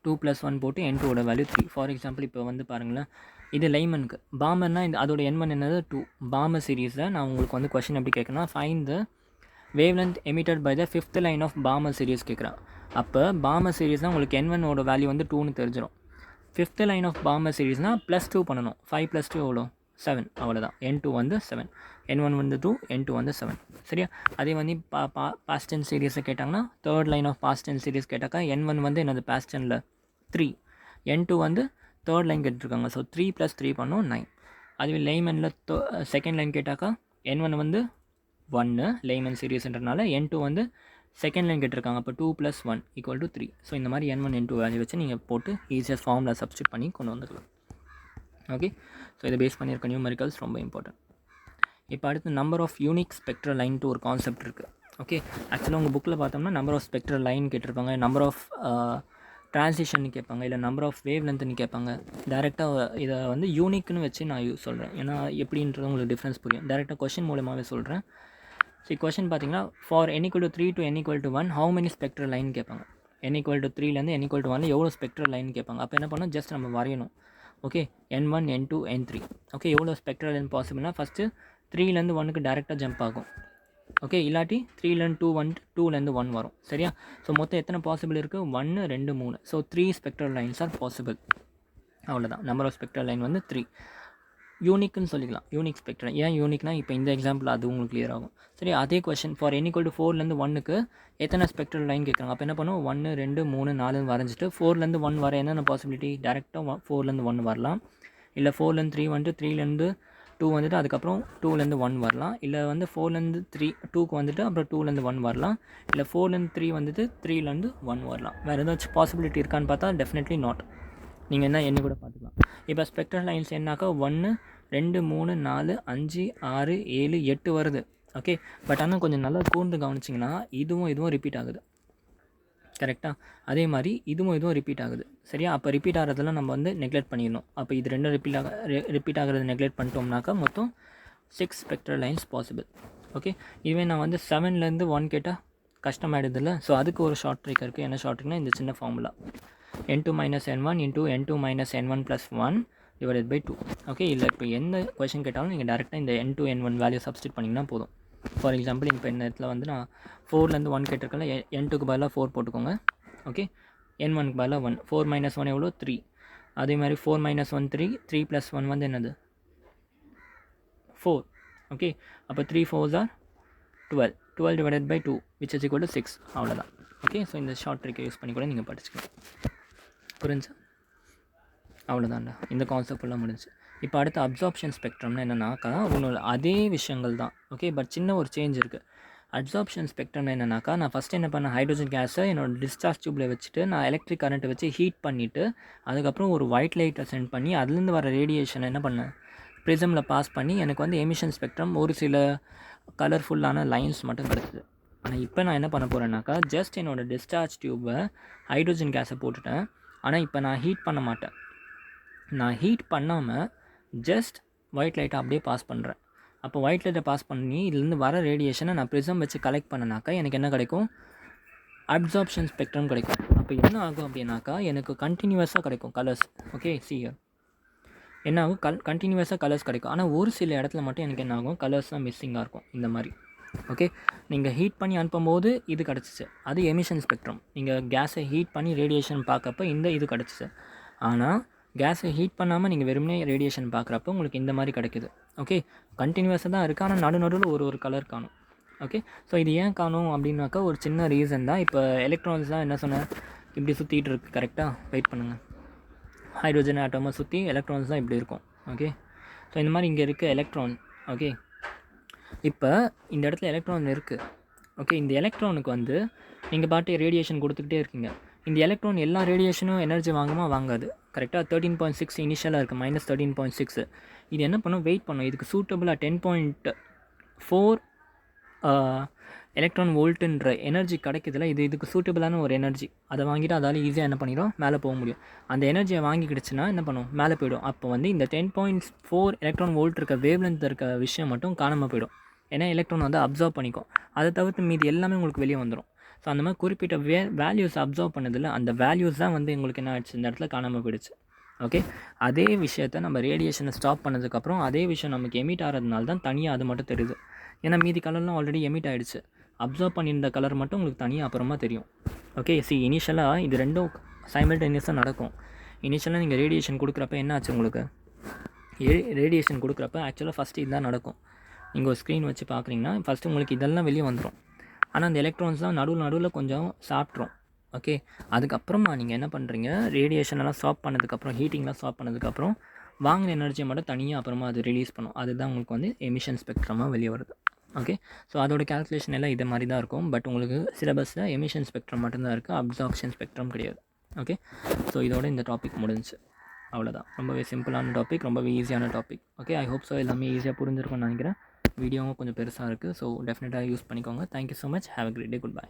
Speaker 1: 2 + 1 போட்டு n2ஓட வேல்யூ 3. ஃபார் எக்ஸாம்பிள் இப்போ வந்து பாருங்களேன், இது லைமனுக்கு. பாமர்னா இந்த அதோட n1 என்னது? 2. பாமர் சீரீஸில் நான் உங்களுக்கு வந்து கொஷின் எப்படி கேட்குறேன்னா find the wavelength emitted by the fifth line of Balmer series கேட்குறேன். அப்போ பாமர் சீரீஸ்னால் உங்களுக்கு n1ஓட வேல்யூ வந்து 2ன்னு தெரிஞ்சிடும். ஃபிஃப்த் லைன் ஆஃப் பாமர் சீரீஸ்னால் +2 பண்ணணும். 5 + 2 எவ்வளோ? 7. அவ்வளோதான். n2 வந்து 7, n1 வந்து 2, n2 வந்து 7. சரியா? அதே வந்து பாஸ்ட் டென்ஸ் சீரீஸில் கேட்டாங்கன்னா third line of Paschen series கேட்டாக்கா n1 வந்து என்னது? பாஸ்ட் டென்ஸில் 3, n2 வந்து தேர்ட் லைன் கேட்டிருக்காங்க. ஸோ 3 + 3 பண்ணோம் 9. அதுவே லேமனில் செகண்ட் லைன் கேட்டாக்கா n1 வந்து 1 லேமன் சீரீஸ்ன்றனால, n2 வந்து செகண்ட் லைன் கேட்டிருக்காங்க. அப்போ 2 + 1 = 3. ஸோ இந்த மாதிரி n1 n2 வேல்யூ வச்சு நீங்கள் போட்டு ஈஸியாக ஃபார்மில் சப்ஸ்டியூட் பண்ணி கொண்டு வந்துக்கலாம். ஓகே, ஸோ இதை பேஸ் பண்ணியிருக்க நியூமெரிக்கல்ஸ் ரொம்ப இம்பார்ட்டன்ட். இப்போ அடுத்து நம்பர் ஆஃப் யூனிக் ஸ்பெக்ட்ரல் லைன்ட்டு ஒரு கான்செப்ட் இருக்குது. ஓகே, ஆக்சுவலாக உங்கள் புக்கில் பார்த்தோம்னா நம்பர் ஆஃப் ஸ்பெக்ட்ரல் லைன் கேட்டிருப்பாங்க, நம்பர் ஆஃப் ட்ரான்சிஷன் கேட்பாங்க, இல்லை நம்பர் ஆஃப் வேவ் லென்த்னு கேட்பாங்க. டேரெக்டாக இதை வந்து யூனிக்னு வச்சு நான் சொல்கிறேன். ஏன்னா எப்படின்றது உங்களுக்கு டிஃப்ரென்ஸ் புரியும். டேரெக்டாக கொஷின் மூலமாகவே சொல்கிறேன். ஸோ கொஷின் பார்த்தீங்கன்னா for n = 3 to n = 1 how many spectral line கேட்பாங்க. n = 3லேருந்து n = 1 எவ்வளோ ஸ்பெக்ட்ரல் லைன் கேட்பாங்க. அப்போ என்ன பண்ணணும்? ஜஸ்ட் நம்ம வரையணும். Okay, n1 n2 n3. Okay, எவ்வளோ ஸ்பெக்ட்ரல் லைன் பாசிபிள்னா ஃபஸ்ட்டு 3லேருந்து 1க்கு டேரெக்டாக ஜம்ப் ஆகும். ஓகே, இல்லாட்டி 3லேருந்து 2 1 2லேருந்து 1 வரும். சரியா? ஸோ மொத்தம் எத்தனை பாசிபிள் இருக்குது? 1 2 3. So 3 spectral lines R possible. அவ்வளோதான். நம்பர் ஆஃப் ஸ்பெக்ட்ரல் லைன் வந்து 3. யூனிக்னு சொல்லிக்கலாம். Unique spectral. ஏன் யூனிக்னா இப்போ இந்த எக்ஸாம்பிள் அது உங்களுக்கு கிளியர் ஆகும். சரி, அதே கொஷின் ஃபார் n = 4லேருந்து 1க்கு எத்தனை ஸ்பெக்ட்ரல் லைன் கேட்குறாங்க. அப்போ என்ன பண்ணுவோம்? 1 2 3 4 வரைஞ்சிட்டு 4லேருந்து 1 வர என்னென்ன பாசிபிலிட்டி? டேரெக்டாக 4லேருந்து 1 வரலாம், இல்லை 4லேருந்து 3 வந்துட்டு 3லேருந்து 2 வந்துட்டு அதுக்கப்புறம் 2லேருந்து 1 வரலாம், இல்லை வந்து 4லேருந்து 3 2க்கு வந்துட்டு அப்புறம் 2லேருந்து 1 வரலாம், இல்லை 4லேருந்து 3 வந்துட்டு 3லேருந்து 1 வரலாம். வேறு ஏதாச்சும் பாசிபிலிட்டி இருக்கான்னு பார்த்தா டெஃபினெட்லி நாட். நீங்கள் என்ன எண்ணி கூட பார்த்துக்கலாம். இப்போ ஸ்பெக்ட்ரல் லைன்ஸ் என்னாக்கா 1 2 3 4 5 6 7 8 வருது. ஓகே, பட் ஆனால் கொஞ்சம் நல்லா கூர்ந்து கவனிச்சிங்கன்னா இதுவும் ரிப்பீட் ஆகுது. கரெக்டாக? அதே மாதிரி இதுவும் ரிப்பீட் ஆகுது. சரியா? அப்போ ரிப்பீட் ஆகிறதெல்லாம் நம்ம வந்து நெக்லெக்ட் பண்ணிடணும். அப்போ இது ரெண்டும் ரிப்பீட் ஆகிறது நெக்லெக்ட் பண்ணிட்டோம்னாக்கா மொத்தம் 6 ஸ்பெக்ட்ரல் லைன்ஸ் பாசிபிள். ஓகே, இதுவே நான் வந்து 7லேருந்து 1 கேட்டால் கஷ்டமாயிடுது இல்லை? ஸோ அதுக்கு ஒரு ஷார்ட் ட்ரிக் இருக்குது. என்ன ஷார்ட் ட்ரிக்னா இந்த சின்ன formula n2 - n1 × n2 - n1 + 1 / 2. Okay, இல்லை இப்போ எந்த கொஷின் கேட்டாலும் நீங்கள் டேரெக்டாக இந்த n2 n1 வேல்யூ சப்ஸ்டிட் பண்ணிங்கன்னா போதும். ஃபார் எக்ஸாம்பிள் இப்போ இந்த இடத்துல வந்து நான் 4லேருந்து 1 கேட்டிருக்கேன். n2க்கு பதிலாக 4 போட்டுக்கோங்க. ஓகே, n1க்கு பதிலாக 1. 4 - 1 எவ்வளோ? 3. அதே மாதிரி 4 - 1 3. 3 + 1 வந்து என்னது? 4. ஓகே, அப்போ 3 4s are 12. 12 / 2 which is equal to 6. அவ்வளோதான். ஓகே, ஸோ இந்த ஷார்ட் ட்ரிக்கை யூஸ் பண்ணி கூட நீங்கள் படிச்சுக்கலாம். புரிஞ்சா? அவ்வளோதான்டா, இந்த கான்செப்ட் ஃபுல்லாக முடிஞ்சு. இப்போ அடுத்த அப்சார்ப்ஷன் ஸ்பெக்ட்ரம்னா என்னன்னாக்கா ஒன்றும் அதே விஷயங்கள் தான். ஓகே, பட் சின்ன ஒரு சேஞ்ச் இருக்குது. அப்சார்ப்ஷன் ஸ்பெக்ட்ரம் என்னன்னாக்கா நான் ஃபஸ்ட்டு என்ன பண்ணேன், ஹைட்ரோஜன் கேஸை என்னோடய டிஸ்சார்ஜ் டியூப்பில் வச்சுட்டு நான் எலக்ட்ரிக் கரண்ட்டை வச்சு ஹீட் பண்ணிவிட்டு அதுக்கப்புறம் ஒரு ஒயிட் லைட்டை சென்ட் பண்ணி அதுலேருந்து வர ரேடியேஷனை என்ன பண்ணேன், ப்ரிசமில் பாஸ் பண்ணி எனக்கு வந்து எமிஷன் ஸ்பெக்ட்ரம் ஒரு சில கலர்ஃபுல்லான லைன்ஸ் மட்டும் கிடச்சிது. ஆனால் இப்போ நான் என்ன பண்ண போகிறேன்னாக்கா ஜஸ்ட் என்னோடய டிஸ்சார்ஜ் டியூப்பை ஹைட்ரோஜன் கேஸை போட்டுட்டேன். ஆனால் இப்போ நான் ஹீட் பண்ண மாட்டேன். நான் ஹீட் பண்ணாமல் ஜஸ்ட் ஒயிட் லைட்டை அப்படியே பாஸ் பண்ணுறேன். அப்போ ஒயிட் லைட்டை பாஸ் பண்ணி இதுலேருந்து வர ரேடியேஷனை நான் ப்ரிசம் வச்சு கலெக்ட் பண்ணனாக்கா எனக்கு என்ன கிடைக்கும், அப்சார்ப்ஷன் ஸ்பெக்ட்ரம் கிடைக்கும். அப்போ என்ன ஆகும் அப்படின்னாக்கா எனக்கு கண்டினியூவஸாக கிடைக்கும் கலர்ஸ். ஓகே, சியர் என்ன ஆகும், கண்டினியூவஸாக கலர்ஸ் கிடைக்கும். ஆனால் ஒரு சில இடத்துல மட்டும் எனக்கு என்ன ஆகும், கலர்ஸ் தான் மிஸ்ஸிங்காக இருக்கும் இந்த மாதிரி. ஓகே, நீங்கள் ஹீட் பண்ணி அனுப்பும்போது இது கிடச்சிச்சு, அது எமிஷன் ஸ்பெக்ட்ரம். நீங்கள் கேஸை ஹீட் பண்ணி ரேடியேஷன் பார்க்கப்போ இந்த இது கிடச்சிச்சு. ஆனால் கேஸை ஹீட் பண்ணாமல் நீங்கள் வெறுமனே ரேடியேஷன் பார்க்குறப்போ உங்களுக்கு இந்த மாதிரி கிடைக்குது. ஓகே, கண்டினியூஸாக தான் இருக்குது, ஆனால் நடுநடுவில் ஒரு கலர் காணும். ஓகே, ஸோ இது ஏன் காணும் அப்படின்னாக்கா ஒரு சின்ன ரீசன் தான். இப்போ எலக்ட்ரான்ஸ் தான் என்ன சொன்னேன், இப்படி சுற்றிட்டு இருக்குது. கரெக்டாக? வெயிட் பண்ணுங்கள். ஹைட்ரோஜன் ஆட்டமை சுற்றி எலக்ட்ரான்ஸ் தான் இப்படி இருக்கும். ஓகே, ஸோ இந்த மாதிரி இங்கே இருக்குது எலக்ட்ரான். ஓகே, இப்போ இந்த இடத்துல எலக்ட்ரான் இருக்குது. ஓகே, இந்த எலக்ட்ரானுக்கு வந்து நீங்கள் பாட்டு ரேடியேஷன் கொடுத்துக்கிட்டே இருக்கீங்க. இந்த எலக்ட்ரான் எல்லா ரேடியேஷனும் எனர்ஜி வாங்காது. கரெக்டாக 13.6 இனிஷியலாக இருக்குது, -13.6. இது என்ன பண்ணும், வெயிட் பண்ணும். இதுக்கு சூட்டபுளாக 10.4 எலக்ட்ரான் வோல்ட்டுன்ற எனர்ஜி கிடைக்குதுல, இதுக்கு சூட்டபுளான ஒரு எனர்ஜி. அதை வாங்கிட்டு அதால் ஈஸியாக என்ன பண்ணிடும், மேலே போக முடியும். அந்த எனர்ஜியை வாங்கிக்கிடுச்சுன்னா என்ன பண்ணும், மேலே போயிடும். அப்போ வந்து இந்த 10.4 எலக்ட்ரான் வோல்ட் இருக்க வேவ்லென்த் இருக்க விஷயம் மட்டும் காணாமல் போயிடும். ஏன்னா எலக்ட்ரான் வந்து அப்சர்வ் பண்ணிக்கும். அதை தவிர்த்து மீது எல்லாமே உங்களுக்கு வெளியே வந்துடும். ஸோ அந்த மாதிரி குறிப்பிட்ட வேல்யூஸ் அப்சர்வ் பண்ணதில்ல, அந்த வேல்யூஸ் தான் வந்து உங்களுக்கு என்ன ஆயிடுச்சு, இந்த இடத்துல காணாமல் போயிடுச்சு. ஓகே, அதே விஷயத்தை நம்ம ரேடியேஷனை ஸ்டாப் பண்ணதுக்கப்புறம் அதே விஷயம் நமக்கு எமிட் ஆகிறதுனால தான் தனியாக அது மட்டும் தெரியுது. ஏன்னா மீதி கலர்லாம் ஆல்ரெடி எமிட் ஆகிடுச்சு. அப்சர்வ் பண்ணியிருந்த கலர் மட்டும் உங்களுக்கு தனியாக அப்புறமா தெரியும். ஓகே, இனிஷியலாக இது ரெண்டும் சைமல்டேனியஸாக நடக்கும். இனிஷியலாக நீங்கள் ரேடியேஷன் கொடுக்குறப்ப என்ன ஆச்சு உங்களுக்கு, ரேடியேஷன் கொடுக்குறப்ப ஆக்சுவலாக ஃபஸ்ட்டு இதுதான் நடக்கும். நீங்கள் ஒரு ஸ்க்ரீன் வச்சு பார்க்குறீங்கன்னா ஃபஸ்ட்டு உங்களுக்கு இதெல்லாம் வெளியே வந்துடும். ஆனால் அந்த எலக்ட்ரான்ஸ் தான் நடுவில் கொஞ்சம் சாப்பிட்ரும். ஓகே, அதுக்கப்புறமா நீங்கள் என்ன பண்ணுறீங்க, ரேடியேஷனெல்லாம் ஸ்டாப் பண்ணதுக்கப்புறம், ஹீட்டிங்லாம் ஸ்டாப் பண்ணதுக்கப்புறம் வாங்கின எனர்ஜியை மட்டும் தனியாக அப்புறமா அது ரிலீஸ் பண்ணும். அதுதான் உங்களுக்கு வந்து எமிஷன் ஸ்பெக்ட்ரமாக வெளியே வருது. ஓகே, ஸோ அதோட கேல்குலேஷன் எல்லாம் இதே மாதிரி தான் இருக்கும். பட் உங்களுக்கு சிலபஸில் எமிஷன் ஸ்பெக்ட்ரம் மட்டும்தான் இருக்குது, அப்சார்ப்ஷன் ஸ்பெக்ட்ரம் கிடையாது. ஓகே, ஸோ இதோட இந்த டாபிக் முடிஞ்சு. அவ்வளோதான், ரொம்பவே சிம்பிளான டாபிக், ரொம்பவே ஈஸியான topic. Okay, I hope so எல்லாமே ஈஸியாக புரிஞ்சிருக்கும்னு நினைக்கிறேன். வீடியோவும் கொஞ்சம் பெருசாக இருக்குது, ஸோ டெஃபினட்டாக யூஸ் பண்ணிக்கோங்க. Thank you so much. Have a great day. Good bye.